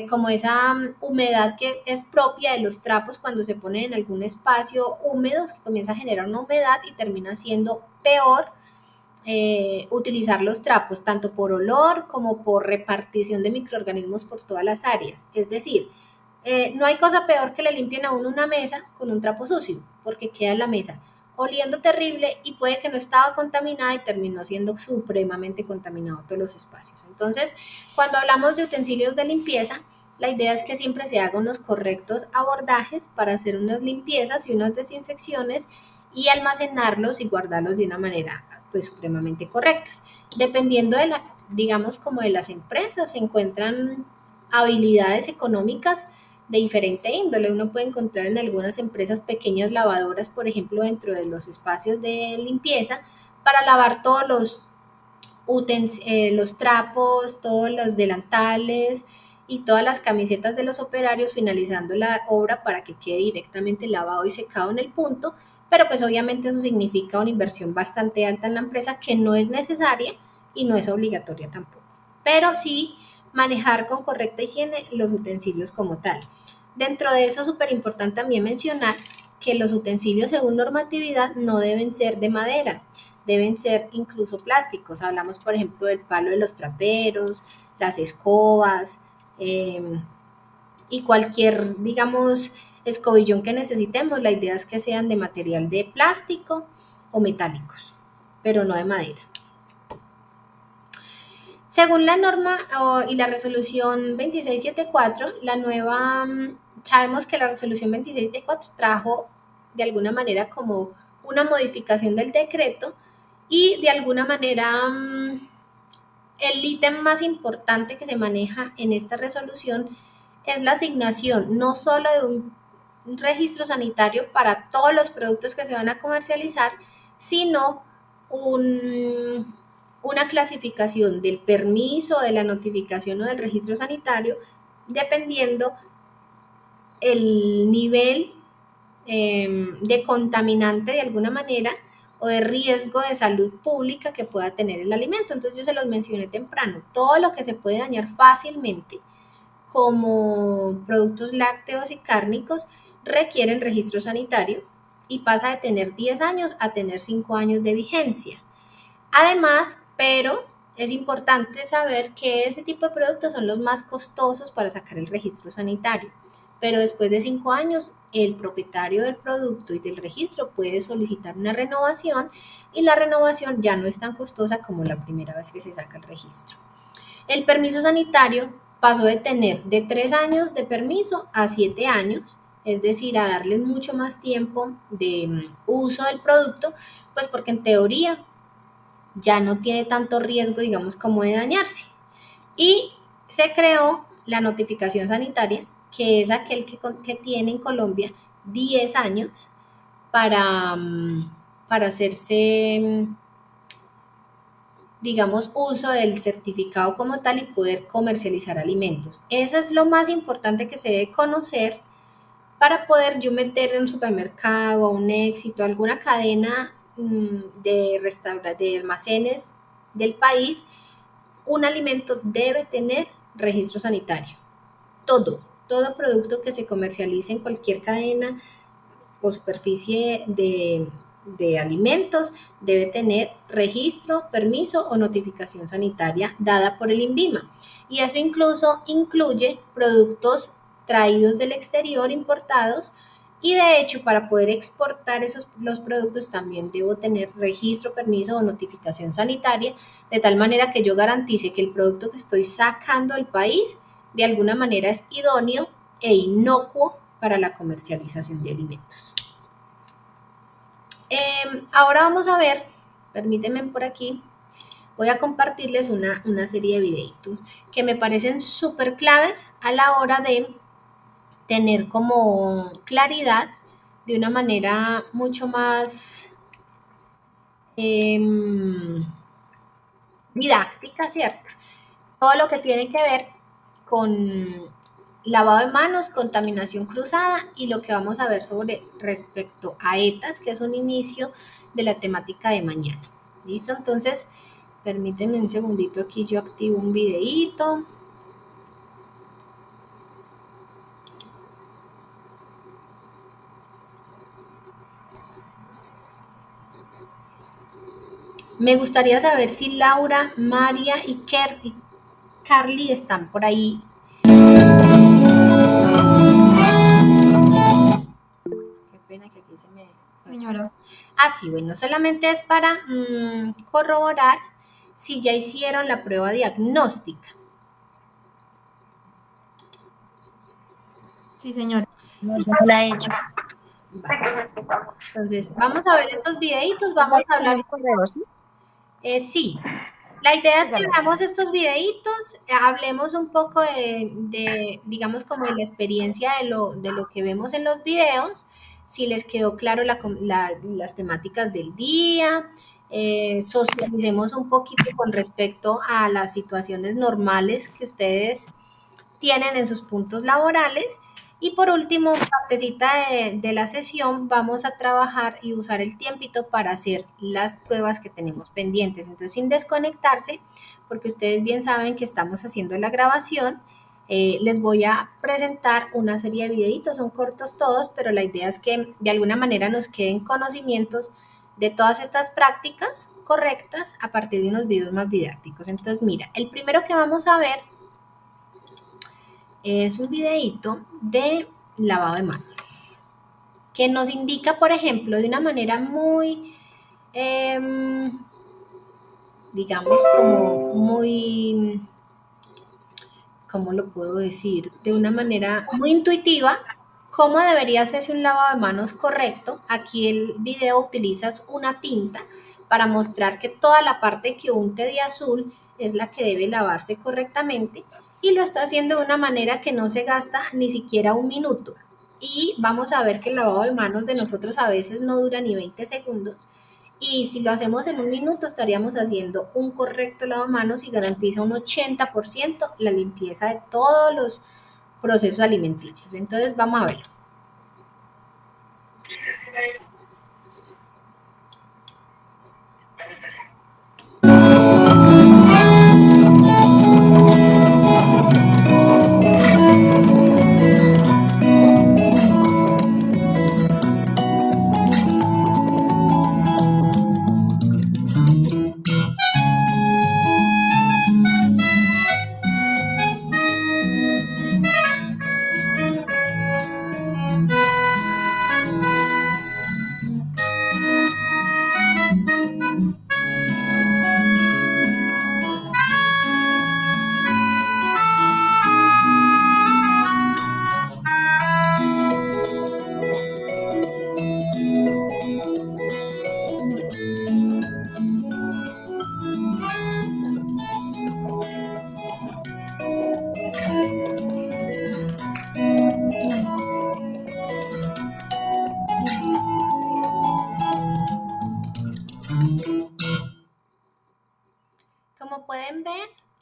como esa humedad que es propia de los trapos cuando se ponen en algún espacio húmedo, que comienza a generar una humedad y termina siendo peor utilizar los trapos, tanto por olor como por repartición de microorganismos por todas las áreas. Es decir, no hay cosa peor que le limpien a uno una mesa con un trapo sucio, porque queda en la mesa oliendo terrible y puede que no estaba contaminada y terminó siendo supremamente contaminado todos los espacios. Entonces, cuando hablamos de utensilios de limpieza, la idea es que siempre se hagan unos correctos abordajes para hacer unas limpiezas y unas desinfecciones y almacenarlos y guardarlos de una manera pues supremamente correctas. Dependiendo de la, digamos, como de las empresas, se encuentran habilidades económicas de diferente índole. Uno puede encontrar en algunas empresas pequeñas lavadoras, por ejemplo, dentro de los espacios de limpieza, para lavar todos los trapos, todos los delantales y todas las camisetas de los operarios, finalizando la obra para que quede directamente lavado y secado en el punto, pero pues obviamente eso significa una inversión bastante alta en la empresa que no es necesaria y no es obligatoria tampoco, pero sí manejar con correcta higiene los utensilios como tal. Dentro de eso es súper importante también mencionar que los utensilios según normatividad no deben ser de madera, deben ser incluso plásticos. Hablamos, por ejemplo, del palo de los traperos, las escobas y cualquier, digamos, escobillón que necesitemos. La idea es que sean de material de plástico o metálicos, pero no de madera. Según la norma y la resolución 2674, la nueva, sabemos que la resolución 2674 trajo de alguna manera como una modificación del decreto y de alguna manera el ítem más importante que se maneja en esta resolución es la asignación no solo de un registro sanitario para todos los productos que se van a comercializar, sino una clasificación del permiso, de la notificación o del registro sanitario, dependiendo el nivel de contaminante de alguna manera o de riesgo de salud pública que pueda tener el alimento. Entonces yo se los mencioné temprano, todo lo que se puede dañar fácilmente como productos lácteos y cárnicos requieren registro sanitario y pasa de tener 10 años a tener 5 años de vigencia. Además, pero es importante saber que ese tipo de productos son los más costosos para sacar el registro sanitario. pero después de 5 años el propietario del producto y del registro puede solicitar una renovación y la renovación ya no es tan costosa como la primera vez que se saca el registro. El permiso sanitario pasó de tener de 3 años de permiso a 7 años, es decir, a darles mucho más tiempo de uso del producto, pues porque en teoría ya no tiene tanto riesgo, digamos, como de dañarse. Y se creó la notificación sanitaria, que es aquel que tiene en Colombia 10 años para hacerse, digamos, uso del certificado como tal y poder comercializar alimentos. Eso es lo más importante que se debe conocer para poder yo meter en un supermercado, un éxito, alguna cadena de almacenes del país. Un alimento debe tener registro sanitario. Todo producto que se comercialice en cualquier cadena o superficie de alimentos debe tener registro, permiso o notificación sanitaria dada por el INVIMA. Y eso incluso incluye productos traídos del exterior, importados, y de hecho para poder exportar los productos también debo tener registro, permiso o notificación sanitaria, de tal manera que yo garantice que el producto que estoy sacando del país de alguna manera es idóneo e inocuo para la comercialización de alimentos. Ahora vamos a ver, permítanme por aquí, voy a compartirles una serie de videitos que me parecen súper claves a la hora de tener como claridad de una manera mucho más didáctica, ¿cierto? Todo lo que tiene que ver con lavado de manos, contaminación cruzada y lo que vamos a ver sobre respecto a ETAs, que es un inicio de la temática de mañana. ¿Listo? Entonces, permítanme un segundito aquí, yo activo un videíto. Me gustaría saber si Laura, María y Carly están por ahí. Qué pena que aquí se me... Señora. Sí, bueno, solamente es para corroborar si ya hicieron la prueba diagnóstica. Sí, señora. No, yo se la he hecho. Vale. Entonces, vamos a ver estos videitos, vamos a hablar... el correo, ¿sí? Sí, la idea es que veamos estos videitos, hablemos un poco digamos, como de la experiencia de lo que vemos en los videos, si les quedó claro las temáticas del día, socialicemos un poquito con respecto a las situaciones normales que ustedes tienen en sus puntos laborales. Y por último, partecita de la sesión, vamos a trabajar y usar el tiempito para hacer las pruebas que tenemos pendientes. Entonces, sin desconectarse, porque ustedes bien saben que estamos haciendo la grabación, les voy a presentar una serie de videitos, son cortos todos, pero la idea es que de alguna manera nos queden conocimientos de todas estas prácticas correctas a partir de unos videos más didácticos. Entonces, mira, el primero que vamos a ver es un videíto de lavado de manos que nos indica, por ejemplo, de una manera muy, digamos, como muy, ¿cómo lo puedo decir? De una manera muy intuitiva, cómo debería hacerse un lavado de manos correcto. Aquí el video utilizas una tinta para mostrar que toda la parte que unte de azul es la que debe lavarse correctamente y lo está haciendo de una manera que no se gasta ni siquiera un minuto. Y vamos a ver que el lavado de manos de nosotros a veces no dura ni 20 segundos. Y si lo hacemos en un minuto, estaríamos haciendo un correcto lavamanos y garantiza un 80% la limpieza de todos los procesos alimenticios. Entonces, vamos a ver.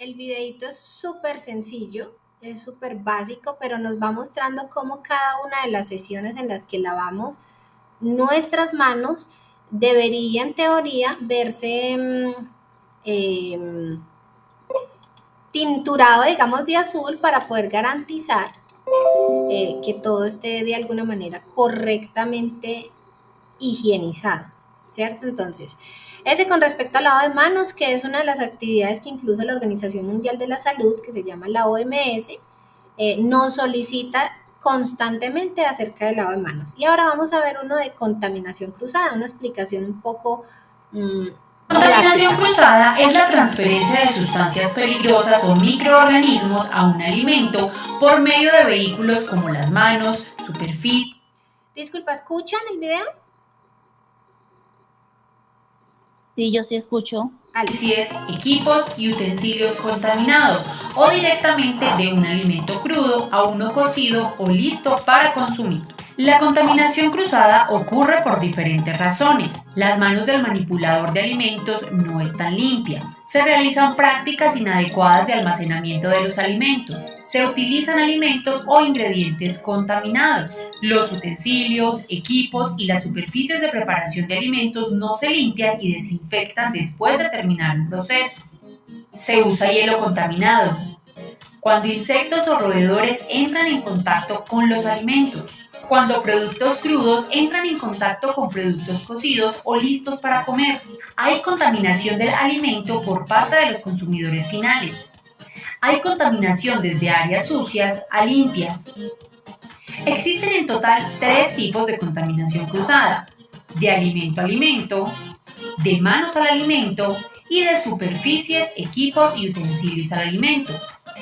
el videito es súper sencillo, es súper básico, pero nos va mostrando cómo cada una de las sesiones en las que lavamos nuestras manos debería en teoría verse tinturado, digamos, de azul para poder garantizar que todo esté de alguna manera correctamente higienizado, ¿cierto? Entonces, ese con respecto al lavado de manos, que es una de las actividades que incluso la Organización Mundial de la Salud, que se llama la OMS, nos solicita constantemente acerca del lavado de manos. Y ahora vamos a ver uno de contaminación cruzada, una explicación un poco Contaminación cruzada es la transferencia de sustancias peligrosas o microorganismos a un alimento por medio de vehículos como las manos, superficie. Disculpa, ¿escuchan el video? Sí, yo sí escucho. Equipos y utensilios contaminados o directamente de un alimento crudo a uno cocido o listo para consumir. La contaminación cruzada ocurre por diferentes razones. Las manos del manipulador de alimentos no están limpias. Se realizan prácticas inadecuadas de almacenamiento de los alimentos. Se utilizan alimentos o ingredientes contaminados. Los utensilios, equipos y las superficies de preparación de alimentos no se limpian y desinfectan después de terminar un proceso. Se usa hielo contaminado. Cuando insectos o roedores entran en contacto con los alimentos. Cuando productos crudos entran en contacto con productos cocidos o listos para comer. Hay contaminación del alimento por parte de los consumidores finales. Hay contaminación desde áreas sucias a limpias. Existen en total 3 tipos de contaminación cruzada: de alimento a alimento, de manos al alimento y de superficies, equipos y utensilios al alimento.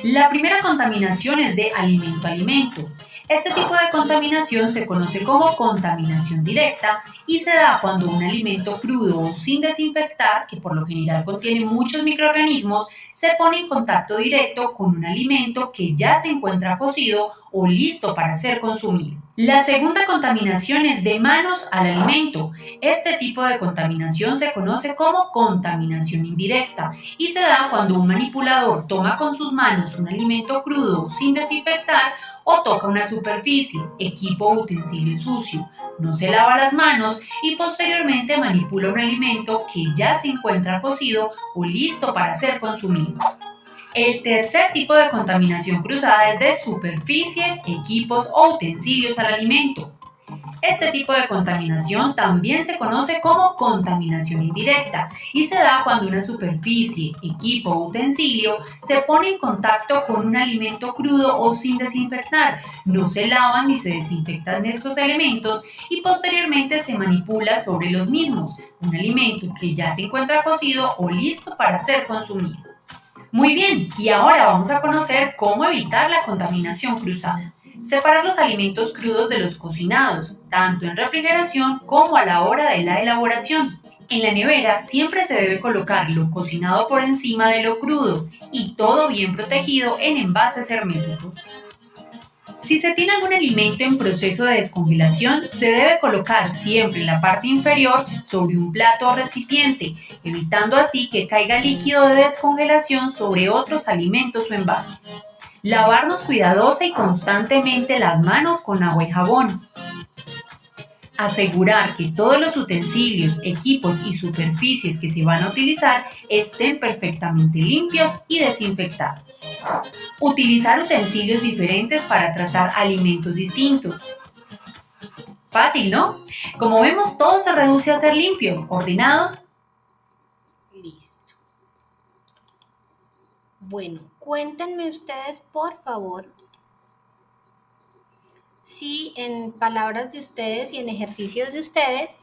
La primera contaminación es de alimento a alimento. Este tipo de contaminación se conoce como contaminación directa y se da cuando un alimento crudo o sin desinfectar, que por lo general contiene muchos microorganismos, se pone en contacto directo con un alimento que ya se encuentra cocido o listo para ser consumido. La segunda contaminación es de manos al alimento. Este tipo de contaminación se conoce como contaminación indirecta y se da cuando un manipulador toma con sus manos un alimento crudo sin desinfectar o toca una superficie, equipo o utensilio sucio, no se lava las manos y posteriormente manipula un alimento que ya se encuentra cocido o listo para ser consumido. El tercer tipo de contaminación cruzada es de superficies, equipos o utensilios al alimento. Este tipo de contaminación también se conoce como contaminación indirecta y se da cuando una superficie, equipo o utensilio se pone en contacto con un alimento crudo o sin desinfectar, no se lavan ni se desinfectan estos elementos y posteriormente se manipula sobre los mismos, un alimento que ya se encuentra cocido o listo para ser consumido. Muy bien, y ahora vamos a conocer cómo evitar la contaminación cruzada. Separar los alimentos crudos de los cocinados, tanto en refrigeración como a la hora de la elaboración. En la nevera siempre se debe colocar lo cocinado por encima de lo crudo y todo bien protegido en envases herméticos. Si se tiene algún alimento en proceso de descongelación, se debe colocar siempre en la parte inferior sobre un plato o recipiente, evitando así que caiga líquido de descongelación sobre otros alimentos o envases. Lavarnos cuidadosa y constantemente las manos con agua y jabón. Asegurar que todos los utensilios, equipos y superficies que se van a utilizar estén perfectamente limpios y desinfectados. Utilizar utensilios diferentes para tratar alimentos distintos. Fácil, ¿no? Como vemos, todo se reduce a ser limpios, ordenados. Listo. Bueno, cuéntenme ustedes, por favor, si en palabras de ustedes y en ejercicios de ustedes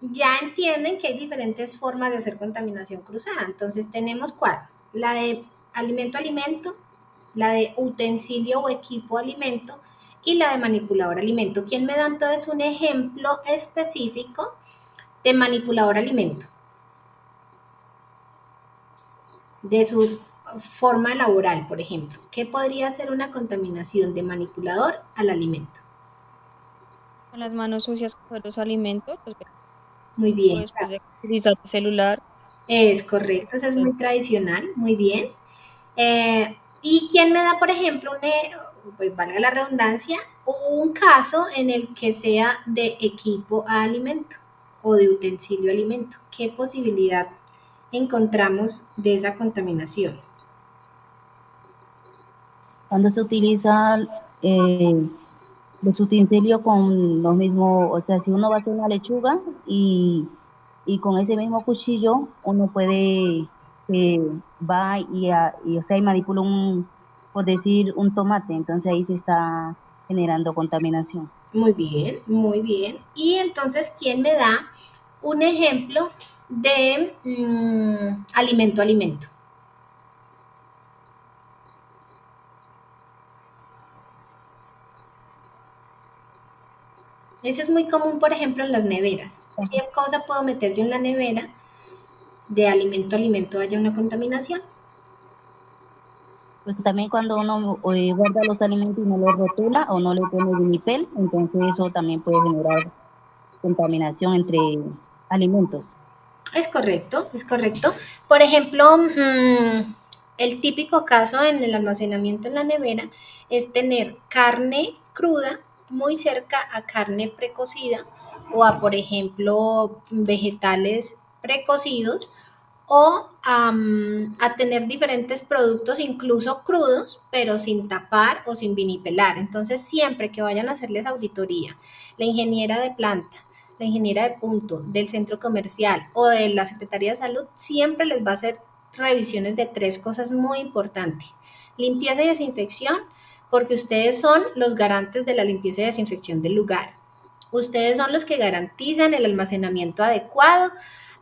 ya entienden que hay diferentes formas de hacer contaminación cruzada. Entonces tenemos ¿cuál? La de alimento a alimento, la de utensilio o equipo alimento y la de manipulador alimento. ¿Quién me da entonces un ejemplo específico de manipulador alimento? De su forma laboral, por ejemplo. ¿Qué podría ser una contaminación de manipulador al alimento? Con las manos sucias con los alimentos, pues, Muy bien. después de utilizar el celular. Es correcto, eso es muy tradicional, muy bien. ¿Y quién me da, por ejemplo, pues valga la redundancia, un caso en el que sea de equipo a alimento o de utensilio a alimento? ¿Qué posibilidad encontramos de esa contaminación? Cuando se utiliza los utensilios con los mismos, o sea, si uno va a hacer una lechuga y con ese mismo cuchillo uno puede, va o sea, y manipula por decir, un tomate, entonces ahí se está generando contaminación. Muy bien, muy bien. Y entonces, ¿quién me da un ejemplo de alimento a alimento? Ese es muy común, por ejemplo, en las neveras. ¿Qué cosa puedo meter yo en la nevera de alimento a alimento haya una contaminación? Pues también cuando uno guarda los alimentos y no los rotula o no le pone vinipel, entonces eso también puede generar contaminación entre alimentos. Es correcto, es correcto. Por ejemplo, el típico caso en el almacenamiento en la nevera es tener carne cruda muy cerca a carne precocida o a, por ejemplo, vegetales precocidos o a tener diferentes productos, incluso crudos, pero sin tapar o sin vinipelar. Entonces, siempre que vayan a hacerles auditoría, la ingeniera de planta, la ingeniera de punto del centro comercial o de la Secretaría de Salud, siempre les va a hacer revisiones de 3 cosas muy importantes. Limpieza y desinfección, porque ustedes son los garantes de la limpieza y desinfección del lugar. Ustedes son los que garantizan el almacenamiento adecuado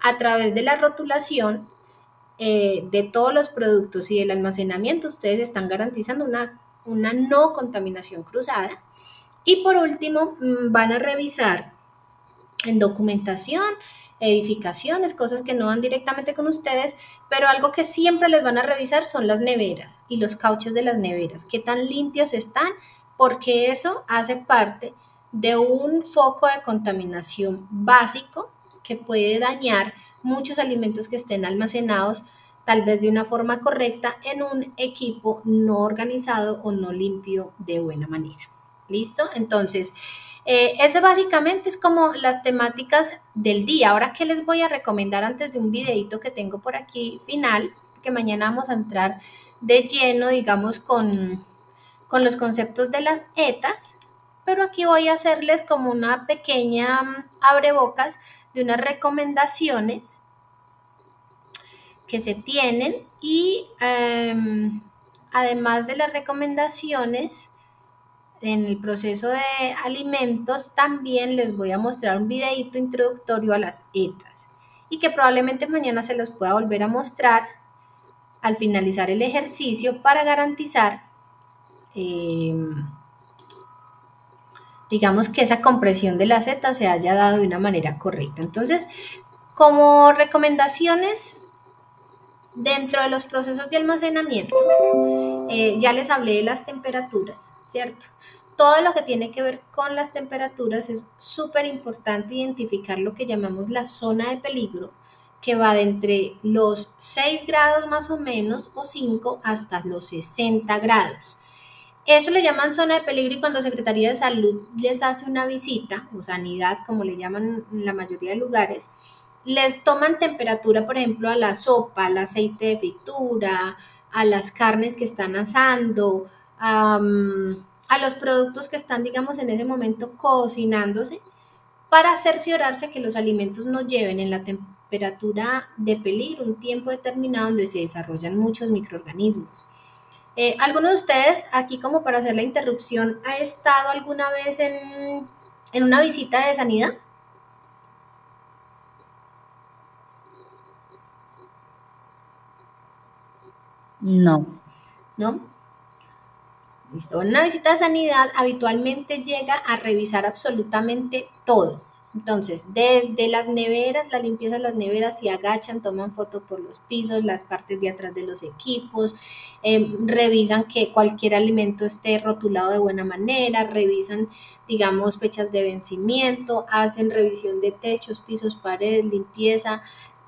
a través de la rotulación de todos los productos y del almacenamiento. Ustedes están garantizando una no contaminación cruzada. Y por último, van a revisar en documentación, edificaciones, cosas que no van directamente con ustedes, pero algo que siempre les van a revisar son las neveras y los cauchos de las neveras, qué tan limpios están, porque eso hace parte de un foco de contaminación básico que puede dañar muchos alimentos que estén almacenados tal vez de una forma correcta en un equipo no organizado o no limpio de buena manera. ¿Listo? Entonces, ese básicamente es como las temáticas del día. Ahora, ¿qué les voy a recomendar antes de un videito que tengo por aquí final? Que mañana vamos a entrar de lleno, digamos, con los conceptos de las ETAs, pero aquí voy a hacerles como una pequeña abrebocas de unas recomendaciones que se tienen y además de las recomendaciones en el proceso de alimentos, también les voy a mostrar un videito introductorio a las ETAs y que probablemente mañana se los pueda volver a mostrar al finalizar el ejercicio para garantizar, digamos, que esa compresión de las ETAs se haya dado de una manera correcta. Entonces, como recomendaciones dentro de los procesos de almacenamiento, ya les hablé de las temperaturas, ¿cierto? Todo lo que tiene que ver con las temperaturas es súper importante identificar lo que llamamos la zona de peligro, que va de entre los 6 grados más o menos o 5 hasta los 60 grados. Eso le llaman zona de peligro y cuando Secretaría de Salud les hace una visita, o sanidad, como le llaman en la mayoría de lugares, les toman temperatura, por ejemplo, a la sopa, al aceite de fritura, a las carnes que están asando, a los productos que están, digamos, en ese momento cocinándose, para cerciorarse que los alimentos no lleven en la temperatura de peligro un tiempo determinado donde se desarrollan muchos microorganismos. ¿Alguno de ustedes, aquí como para hacer la interrupción, ha estado alguna vez en una visita de sanidad? No. ¿No? Listo. En una visita de sanidad habitualmente llega a revisar absolutamente todo. Entonces, desde las neveras, la limpieza de las neveras, se agachan, toman foto por los pisos, las partes de atrás de los equipos, revisan que cualquier alimento esté rotulado de buena manera, revisan, digamos, fechas de vencimiento, hacen revisión de techos, pisos, paredes, limpieza,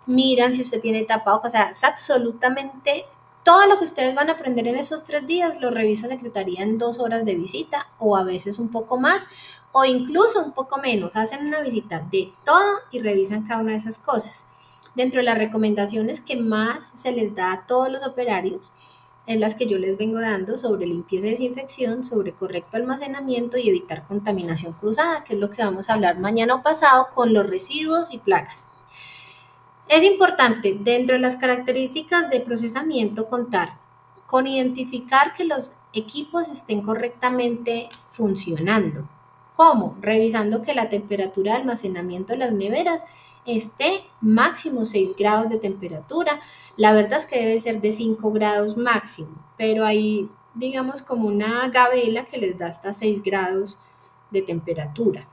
miran si usted tiene tapabocas, o sea, es absolutamente Todo lo que ustedes van a aprender en esos 3 días lo revisa Secretaría en 2 horas de visita o a veces un poco más o incluso un poco menos. Hacen una visita de todo y revisan cada una de esas cosas. Dentro de las recomendaciones que más se les da a todos los operarios es las que yo les vengo dando sobre limpieza y desinfección, sobre correcto almacenamiento y evitar contaminación cruzada, que es lo que vamos a hablar mañana o pasado con los residuos y plagas. Es importante dentro de las características de procesamiento contar con identificar que los equipos estén correctamente funcionando. ¿Cómo? Revisando que la temperatura de almacenamiento de las neveras esté máximo 6 grados de temperatura. La verdad es que debe ser de 5 grados máximo, pero hay, digamos, como una gabela que les da hasta 6 grados de temperatura.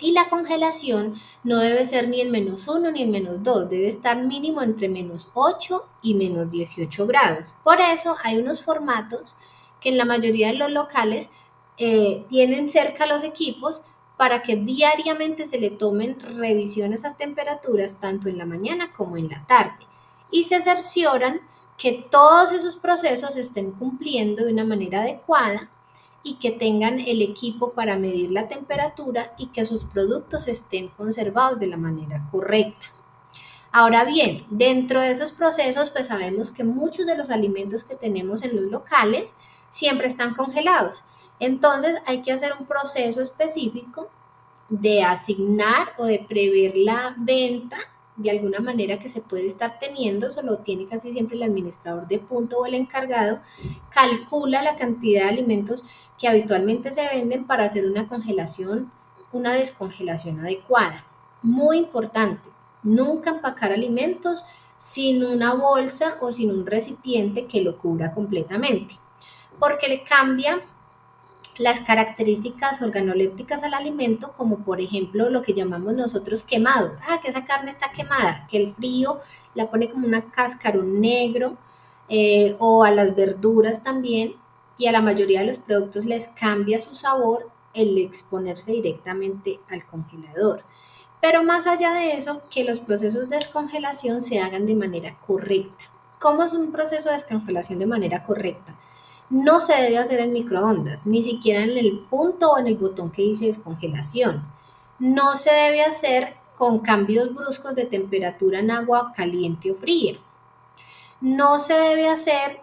Y la congelación no debe ser ni en -1 ni en -2, debe estar mínimo entre -8 y -18 grados. Por eso hay unos formatos que en la mayoría de los locales tienen cerca los equipos para que diariamente se le tomen revisión a esas temperaturas tanto en la mañana como en la tarde y se cercioran que todos esos procesos estén cumpliendo de una manera adecuada y que tengan el equipo para medir la temperatura y que sus productos estén conservados de la manera correcta. Ahora bien, dentro de esos procesos, pues sabemos que muchos de los alimentos que tenemos en los locales siempre están congelados. Entonces hay que hacer un proceso específico de asignar o de prever la venta de alguna manera que se puede estar teniendo, eso lo tiene casi siempre el administrador de punto o el encargado, calcula la cantidad de alimentos que habitualmente se venden para hacer una congelación, una descongelación adecuada. Muy importante, nunca empacar alimentos sin una bolsa o sin un recipiente que lo cubra completamente, porque le cambia las características organolépticas al alimento, como por ejemplo lo que llamamos nosotros quemado. Que esa carne está quemada, que el frío la pone como una cascarón negro, o a las verduras también, y a la mayoría de los productos les cambia su sabor el exponerse directamente al congelador. Pero más allá de eso, que los procesos de descongelación se hagan de manera correcta. ¿Cómo es un proceso de descongelación de manera correcta? No se debe hacer en microondas, ni siquiera en el punto o en el botón que dice descongelación. No se debe hacer con cambios bruscos de temperatura en agua caliente o fría. No se debe hacer,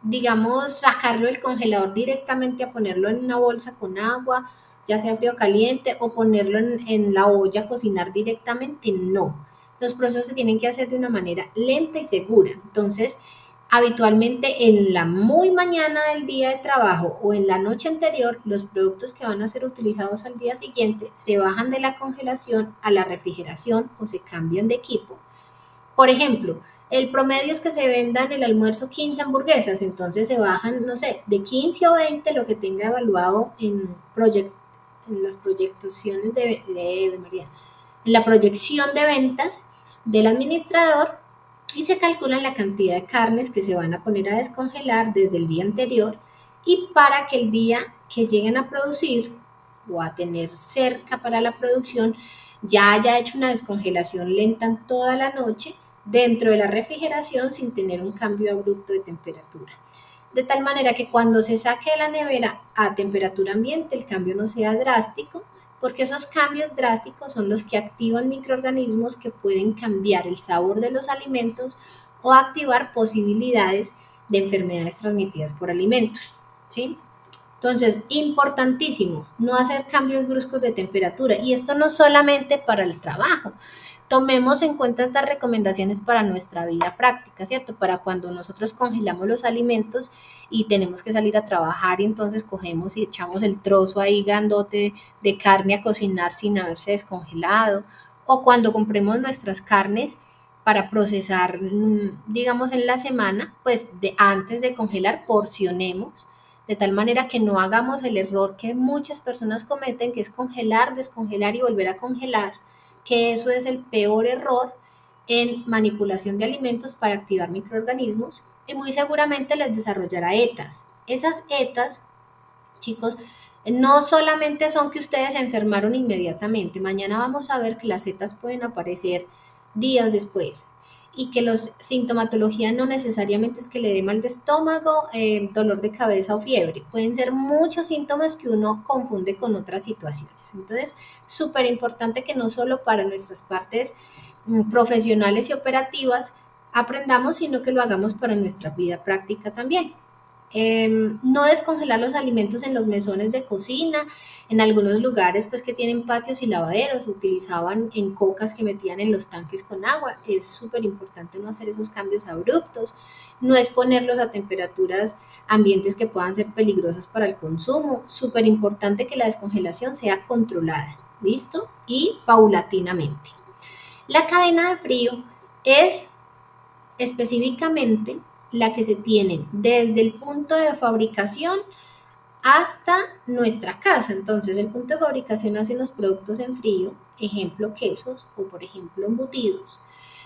digamos, sacarlo del congelador directamente a ponerlo en una bolsa con agua, ya sea frío o caliente, o ponerlo en la olla a cocinar directamente. No. Los procesos se tienen que hacer de una manera lenta y segura. Entonces, habitualmente en la muy mañana del día de trabajo o en la noche anterior, los productos que van a ser utilizados al día siguiente se bajan de la congelación a la refrigeración o se cambian de equipo. Por ejemplo, el promedio es que se vendan en el almuerzo 15 hamburguesas, entonces se bajan, no sé, de 15 o 20 lo que tenga evaluado en las proyecciones en la proyección de ventas del administrador, y se calcula la cantidad de carnes que se van a poner a descongelar desde el día anterior y para que el día que lleguen a producir o a tener cerca para la producción ya haya hecho una descongelación lenta toda la noche dentro de la refrigeración sin tener un cambio abrupto de temperatura. De tal manera que cuando se saque de la nevera a temperatura ambiente el cambio no sea drástico, porque esos cambios drásticos son los que activan microorganismos que pueden cambiar el sabor de los alimentos o activar posibilidades de enfermedades transmitidas por alimentos, ¿sí? Entonces, importantísimo, no hacer cambios bruscos de temperatura, y esto no solamente para el trabajo. Tomemos en cuenta estas recomendaciones para nuestra vida práctica, ¿cierto? Para cuando nosotros congelamos los alimentos y tenemos que salir a trabajar y entonces cogemos y echamos el trozo ahí grandote de carne a cocinar sin haberse descongelado, o cuando compremos nuestras carnes para procesar, digamos, en la semana, pues antes de congelar, porcionemos, de tal manera que no hagamos el error que muchas personas cometen, que es congelar, descongelar y volver a congelar, que eso es el peor error en manipulación de alimentos para activar microorganismos y muy seguramente les desarrollará ETAs. Esas ETAs, chicos, no solamente son que ustedes se enfermaron inmediatamente, mañana vamos a ver que las ETAs pueden aparecer días después y que la sintomatología no necesariamente es que le dé mal de estómago, dolor de cabeza o fiebre. Pueden ser muchos síntomas que uno confunde con otras situaciones. Entonces, súper importante que no solo para nuestras partes profesionales y operativas aprendamos, sino que lo hagamos para nuestra vida práctica también. No descongelar los alimentos en los mesones de cocina. En algunos lugares pues que tienen patios y lavaderos, utilizaban en cocas que metían en los tanques con agua. Es súper importante no hacer esos cambios abruptos, no exponerlos a temperaturas ambientes que puedan ser peligrosas para el consumo. Súper importante que la descongelación sea controlada, ¿listo? Y paulatinamente. La cadena de frío es específicamente la que se tiene desde el punto de fabricación hasta nuestra casa. Entonces, el punto de fabricación hace los productos en frío, ejemplo quesos o por ejemplo embutidos,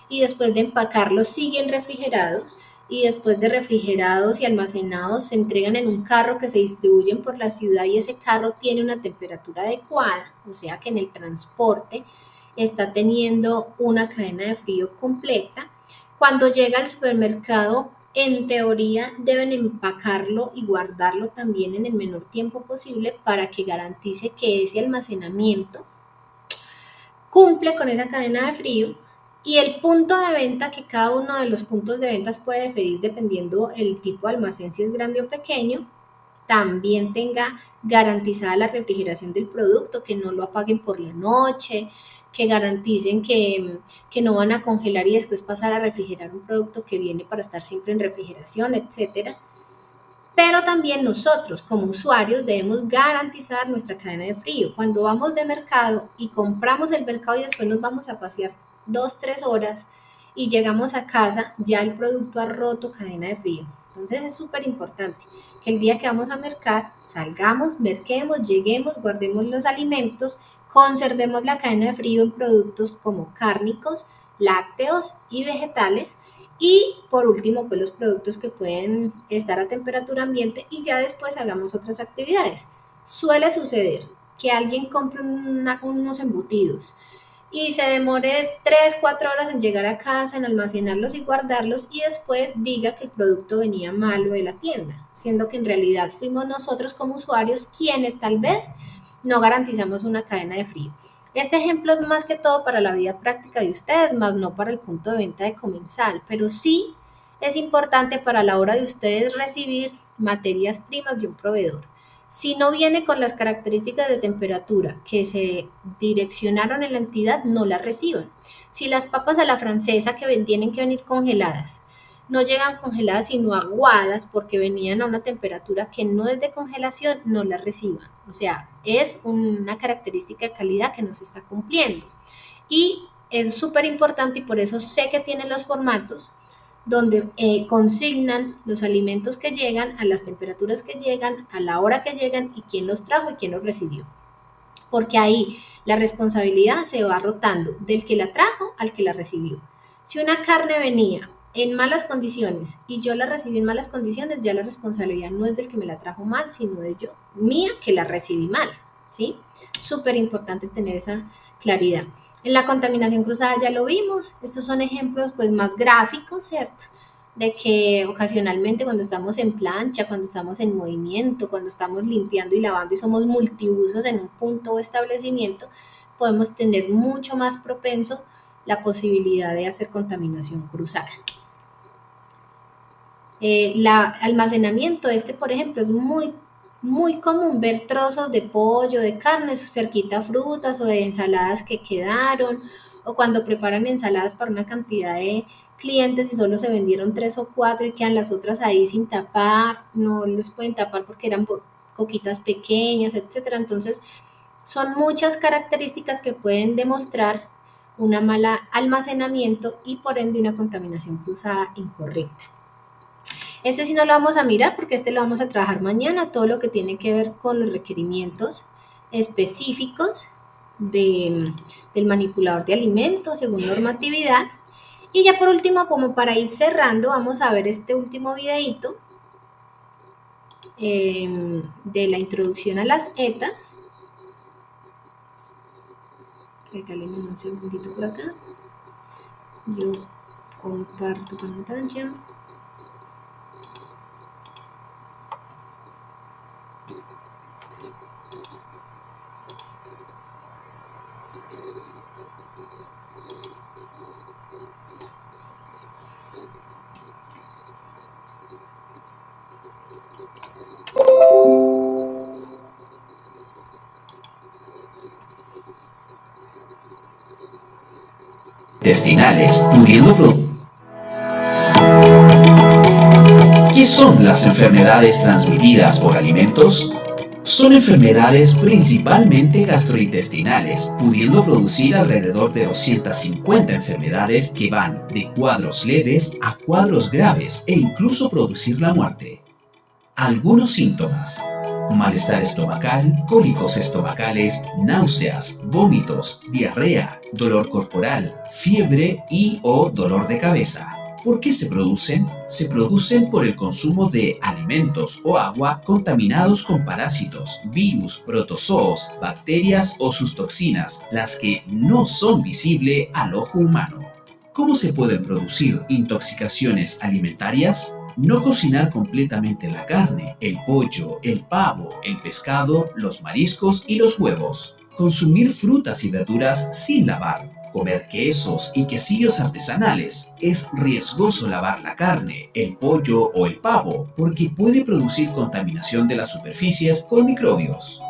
y después de empacarlos siguen refrigerados, y después de refrigerados y almacenados se entregan en un carro que se distribuyen por la ciudad, y ese carro tiene una temperatura adecuada, o sea que en el transporte está teniendo una cadena de frío completa. Cuando llega al supermercado, en teoría deben empacarlo y guardarlo también en el menor tiempo posible para que garantice que ese almacenamiento cumple con esa cadena de frío, y el punto de venta, que cada uno de los puntos de ventas puede diferir dependiendo el tipo de almacén, si es grande o pequeño, también tenga garantizada la refrigeración del producto, que no lo apaguen por la noche, que garanticen que no van a congelar y después pasar a refrigerar un producto que viene para estar siempre en refrigeración, etcétera. Pero también nosotros como usuarios debemos garantizar nuestra cadena de frío. Cuando vamos de mercado y compramos el mercado y después nos vamos a pasear 2-3 horas y llegamos a casa, ya el producto ha roto cadena de frío. Entonces es súper importante que el día que vamos a mercar, salgamos, merquemos, lleguemos, guardemos los alimentos, conservemos la cadena de frío en productos como cárnicos, lácteos y vegetales. Y por último, pues los productos que pueden estar a temperatura ambiente, y ya después hagamos otras actividades. Suele suceder que alguien compre unos embutidos y se demore 3-4 horas en llegar a casa, en almacenarlos y guardarlos, y después diga que el producto venía malo de la tienda, siendo que en realidad fuimos nosotros como usuarios quienes tal vez no garantizamos una cadena de frío. Este ejemplo es más que todo para la vida práctica de ustedes, más no para el punto de venta de comensal, pero sí es importante para la hora de ustedes recibir materias primas de un proveedor. Si no viene con las características de temperatura que se direccionaron en la entidad, no las reciban. Si las papas a la francesa que tienen que venir congeladas, no llegan congeladas sino aguadas porque venían a una temperatura que no es de congelación, no las reciban. O sea, es una característica de calidad que no se está cumpliendo. Y es súper importante, y por eso sé que tienen los formatos donde consignan los alimentos que llegan, a las temperaturas que llegan, a la hora que llegan y quién los trajo y quién los recibió. Porque ahí la responsabilidad se va rotando del que la trajo al que la recibió. Si una carne venía en malas condiciones y yo la recibí en malas condiciones, ya la responsabilidad no es del que me la trajo mal, sino de yo, mía, que la recibí mal, ¿sí? Súper importante tener esa claridad. En la contaminación cruzada ya lo vimos. Estos son ejemplos pues más gráficos, ¿cierto? De que ocasionalmente cuando estamos en plancha, cuando estamos en movimiento, cuando estamos limpiando y lavando y somos multiusos en un punto o establecimiento, podemos tener mucho más propenso la posibilidad de hacer contaminación cruzada. El almacenamiento, por ejemplo, es muy común ver trozos de pollo, de carnes cerquita a frutas o de ensaladas que quedaron, o cuando preparan ensaladas para una cantidad de clientes y solo se vendieron 3 o 4 y quedan las otras ahí sin tapar, no les pueden tapar porque eran coquitas pequeñas, etcétera. Entonces, son muchas características que pueden demostrar una mala almacenamiento y por ende una contaminación cruzada incorrecta. Este sí no lo vamos a mirar porque lo vamos a trabajar mañana, todo lo que tiene que ver con los requerimientos específicos del manipulador de alimentos según normatividad. Y ya por último, como para ir cerrando, vamos a ver este último videito de la introducción a las ETAs. Regálenme un segundito por acá. Yo Comparto pantalla. Intestinales, pudiendo ¿Qué son las enfermedades transmitidas por alimentos? Son enfermedades principalmente gastrointestinales, pudiendo producir alrededor de 250 enfermedades que van de cuadros leves a cuadros graves e incluso producir la muerte. Algunos síntomas: malestar estomacal, cólicos estomacales, náuseas, vómitos, diarrea, dolor corporal, fiebre y/o dolor de cabeza. ¿Por qué se producen? Se producen por el consumo de alimentos o agua contaminados con parásitos, virus, protozoos, bacterias o sus toxinas, las que no son visibles al ojo humano. ¿Cómo se pueden producir intoxicaciones alimentarias? No cocinar completamente la carne, el pollo, el pavo, el pescado, los mariscos y los huevos. Consumir frutas y verduras sin lavar. Comer quesos y quesillos artesanales. Es riesgoso lavar la carne, el pollo o el pavo porque puede producir contaminación de las superficies con microbios.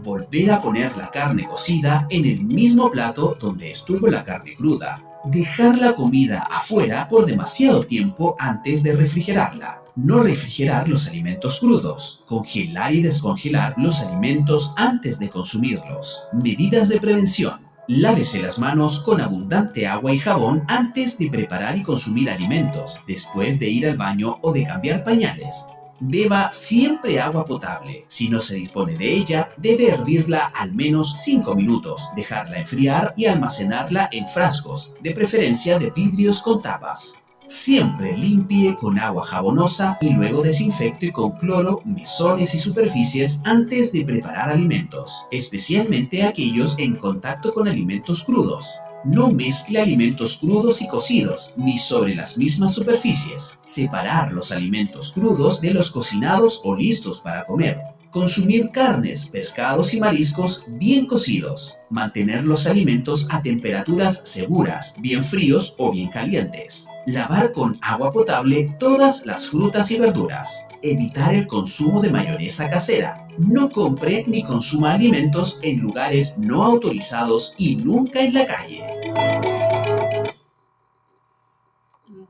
Volver a poner la carne cocida en el mismo plato donde estuvo la carne cruda. Dejar la comida afuera por demasiado tiempo antes de refrigerarla. No refrigerar los alimentos crudos. Congelar y descongelar los alimentos antes de consumirlos. Medidas de prevención. Lávese las manos con abundante agua y jabón antes de preparar y consumir alimentos, después de ir al baño o de cambiar pañales. Beba siempre agua potable. Si no se dispone de ella, debe hervirla al menos 5 minutos, dejarla enfriar y almacenarla en frascos, de preferencia de vidrios con tapas. Siempre limpie con agua jabonosa y luego desinfecte con cloro mesones y superficies antes de preparar alimentos, especialmente aquellos en contacto con alimentos crudos. No mezcle alimentos crudos y cocidos, ni sobre las mismas superficies. Separar los alimentos crudos de los cocinados o listos para comer. Consumir carnes, pescados y mariscos bien cocidos. Mantener los alimentos a temperaturas seguras, bien fríos o bien calientes. Lavar con agua potable todas las frutas y verduras. Evitar el consumo de mayonesa casera. No compre ni consuma alimentos en lugares no autorizados y nunca en la calle.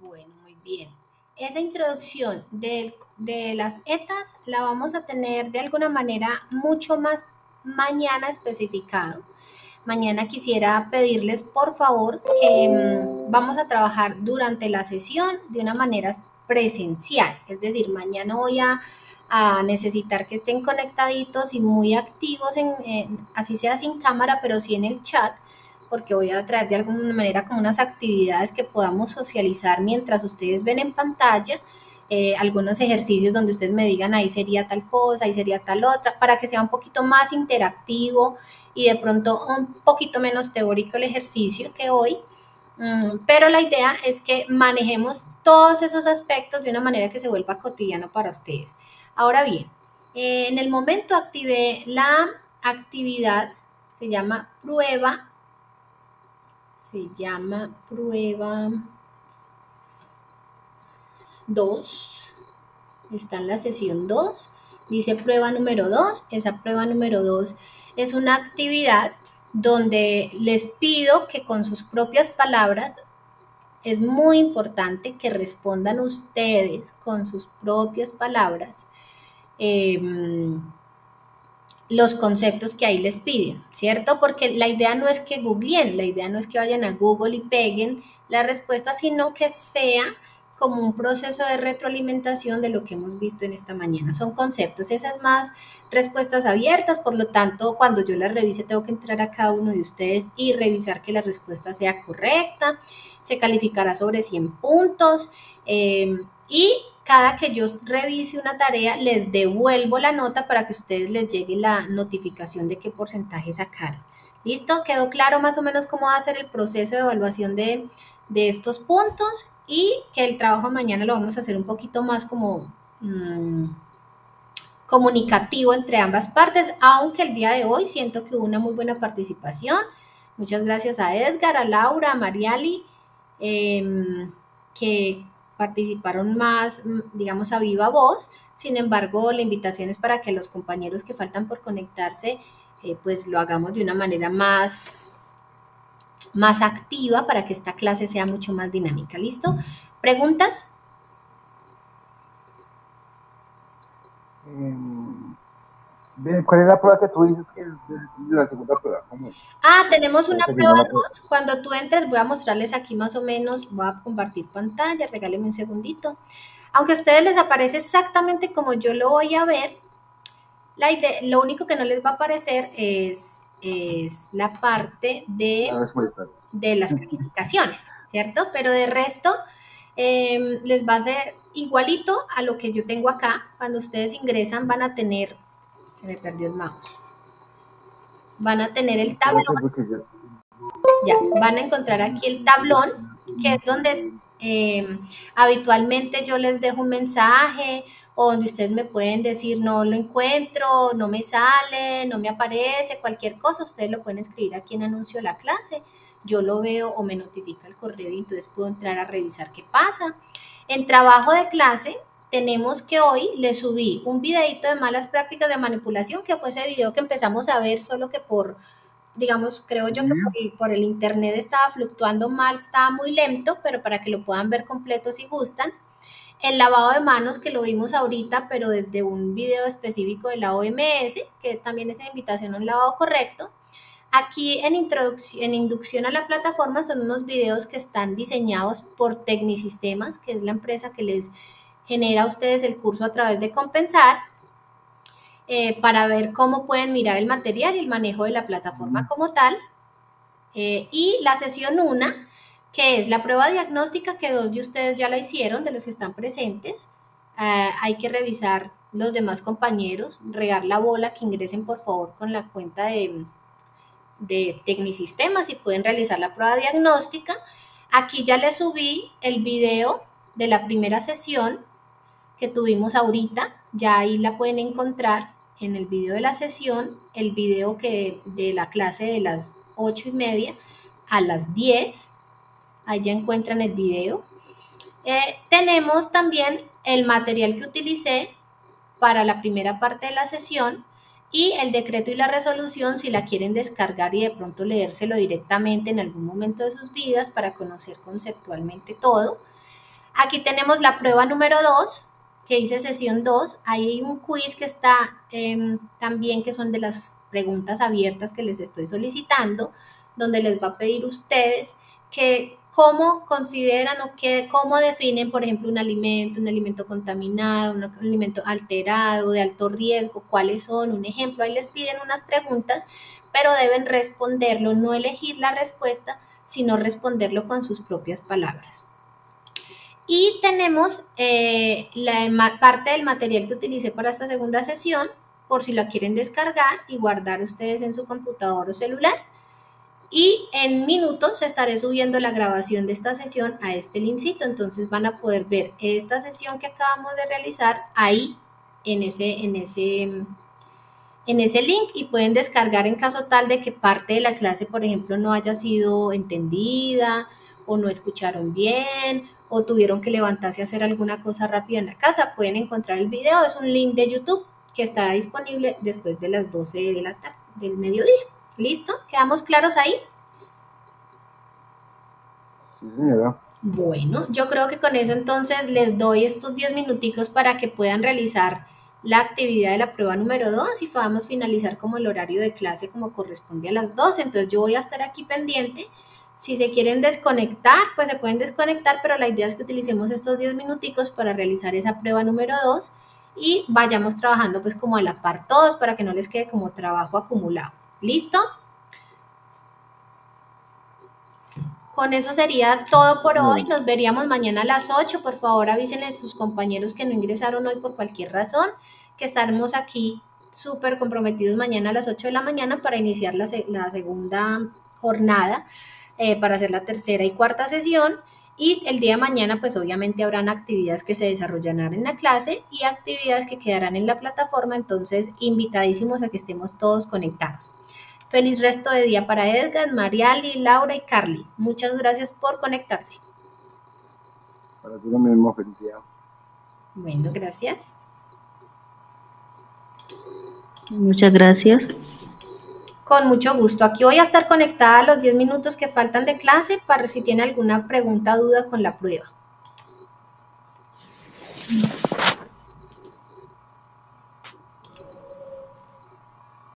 Bueno, muy bien. Esa introducción de las ETAs la vamos a tener de alguna manera mucho más mañana especificado. Mañana quisiera pedirles por favor que vamos a trabajar durante la sesión de una manera presencial. Es decir, mañana voy a necesitar que estén conectaditos y muy activos, así sea sin cámara, pero sí en el chat, porque voy a traer de alguna manera como unas actividades que podamos socializar mientras ustedes ven en pantalla, algunos ejercicios donde ustedes me digan ahí sería tal cosa, ahí sería tal otra, para que sea un poquito más interactivo y de pronto un poquito menos teórico el ejercicio que hoy, pero la idea es que manejemos todos esos aspectos de una manera que se vuelva cotidiano para ustedes. Ahora bien, en el momento activé la actividad, se llama prueba 2, está en la sesión 2, dice prueba número 2, esa prueba número 2 es una actividad donde les pido que con sus propias palabras, es muy importante que respondan ustedes con sus propias palabras los conceptos que ahí les piden, ¿cierto? Porque la idea no es que googleen, la idea no es que vayan a Google y peguen la respuesta, sino que sea como un proceso de retroalimentación de lo que hemos visto en esta mañana. Son conceptos, esas más respuestas abiertas, por lo tanto, cuando yo las revise, tengo que entrar a cada uno de ustedes y revisar que la respuesta sea correcta. Se calificará sobre 100 puntos y cada que yo revise una tarea, les devuelvo la nota para que a ustedes les llegue la notificación de qué porcentaje sacaron. ¿Listo? ¿Quedó claro más o menos cómo va a ser el proceso de evaluación de de estos puntos y que el trabajo de mañana lo vamos a hacer un poquito más como comunicativo entre ambas partes, aunque el día de hoy siento que hubo una muy buena participación. Muchas gracias a Edgar, a Laura, a Mariali, que participaron más, digamos, a viva voz. Sin embargo, la invitación es para que los compañeros que faltan por conectarse, pues lo hagamos de una manera más activa para que esta clase sea mucho más dinámica. ¿Listo? ¿Preguntas? ¿Cuál es la prueba que tú dices que es la segunda prueba? ¿Cómo es? Tenemos una prueba 2. Cuando tú entres, voy a mostrarles aquí más o menos, voy a compartir pantalla, regálenme un segundito. Aunque a ustedes les aparece exactamente como yo lo voy a ver, lo único que no les va a aparecer es la parte de las calificaciones, ¿cierto? Pero de resto, les va a ser igualito a lo que yo tengo acá. Cuando ustedes ingresan van a tener, se me perdió el mouse, van a tener el tablón, ya, van a encontrar aquí el tablón, que es donde habitualmente yo les dejo un mensaje o donde ustedes me pueden decir no lo encuentro, no me sale, no me aparece, cualquier cosa, ustedes lo pueden escribir aquí en anuncio de la clase, yo lo veo o me notifica el correo y entonces puedo entrar a revisar qué pasa. En trabajo de clase tenemos que hoy les subí un videito de malas prácticas de manipulación, que fue ese video que empezamos a ver solo que por, digamos, creo yo que por el internet estaba fluctuando mal, estaba muy lento, pero para que lo puedan ver completo si gustan. El lavado de manos, que lo vimos ahorita, pero desde un video específico de la OMS, que también es una invitación a un lavado correcto. Aquí en inducción a la plataforma son unos videos que están diseñados por Tecnisistemas, que es la empresa que les genera a ustedes el curso a través de Compensar, para ver cómo pueden mirar el material y el manejo de la plataforma como tal. Y la sesión 1, que es la prueba diagnóstica, que 2 de ustedes ya la hicieron, de los que están presentes. Hay que revisar los demás compañeros, regar la bola, que ingresen por favor con la cuenta de Tecnisistemas y pueden realizar la prueba diagnóstica. Aquí ya les subí el video de la primera sesión que tuvimos ahorita, ya ahí la pueden encontrar en el video de la sesión, el video de la clase de las 8:30 a las 10, ahí ya encuentran el video. Tenemos también el material que utilicé para la primera parte de la sesión y el decreto y la resolución si la quieren descargar y de pronto leérselo directamente en algún momento de sus vidas para conocer conceptualmente todo. Aquí tenemos la prueba número 2, que dice sesión 2, ahí hay un quiz que está también, que son de las preguntas abiertas que les estoy solicitando, donde les va a pedir ustedes que cómo consideran o cómo definen, por ejemplo, un alimento contaminado, un alimento alterado, de alto riesgo, cuáles son, un ejemplo, ahí les piden unas preguntas, pero deben responderlo, no elegir la respuesta, sino responderlo con sus propias palabras. Y tenemos la parte del material que utilicé para esta segunda sesión, por si la quieren descargar y guardar ustedes en su computador o celular. Y en minutos estaré subiendo la grabación de esta sesión a este linkcito, entonces van a poder ver esta sesión que acabamos de realizar ahí en ese link y pueden descargar en caso tal de que parte de la clase, por ejemplo, no haya sido entendida o no escucharon bien o tuvieron que levantarse a hacer alguna cosa rápida en la casa, pueden encontrar el video, es un link de YouTube que estará disponible después de las 12 de la tarde, del mediodía. ¿Listo? ¿Quedamos claros ahí? Sí, señora. Bueno, yo creo que con eso entonces les doy estos 10 minuticos para que puedan realizar la actividad de la prueba número 2 y podamos finalizar como el horario de clase como corresponde a las 12. Entonces yo voy a estar aquí pendiente. Si se quieren desconectar, pues se pueden desconectar, pero la idea es que utilicemos estos 10 minuticos para realizar esa prueba número 2 y vayamos trabajando pues como a la par todos para que no les quede como trabajo acumulado. ¿Listo? Con eso sería todo por hoy. Nos veríamos mañana a las 8. Por favor, avísenle a sus compañeros que no ingresaron hoy por cualquier razón, que estaremos aquí súper comprometidos mañana a las 8 de la mañana para iniciar la segunda jornada. para hacer la tercera y cuarta sesión. Y el día de mañana, pues obviamente habrán actividades que se desarrollarán en la clase y actividades que quedarán en la plataforma, entonces invitadísimos a que estemos todos conectados. Feliz resto de día para Edgar, Mariali, Laura y Carly. Muchas gracias por conectarse. Para ti lo mismo, feliz día. Bueno, gracias. Muchas gracias. Con mucho gusto. Aquí voy a estar conectada los 10 minutos que faltan de clase para si tiene alguna pregunta o duda con la prueba.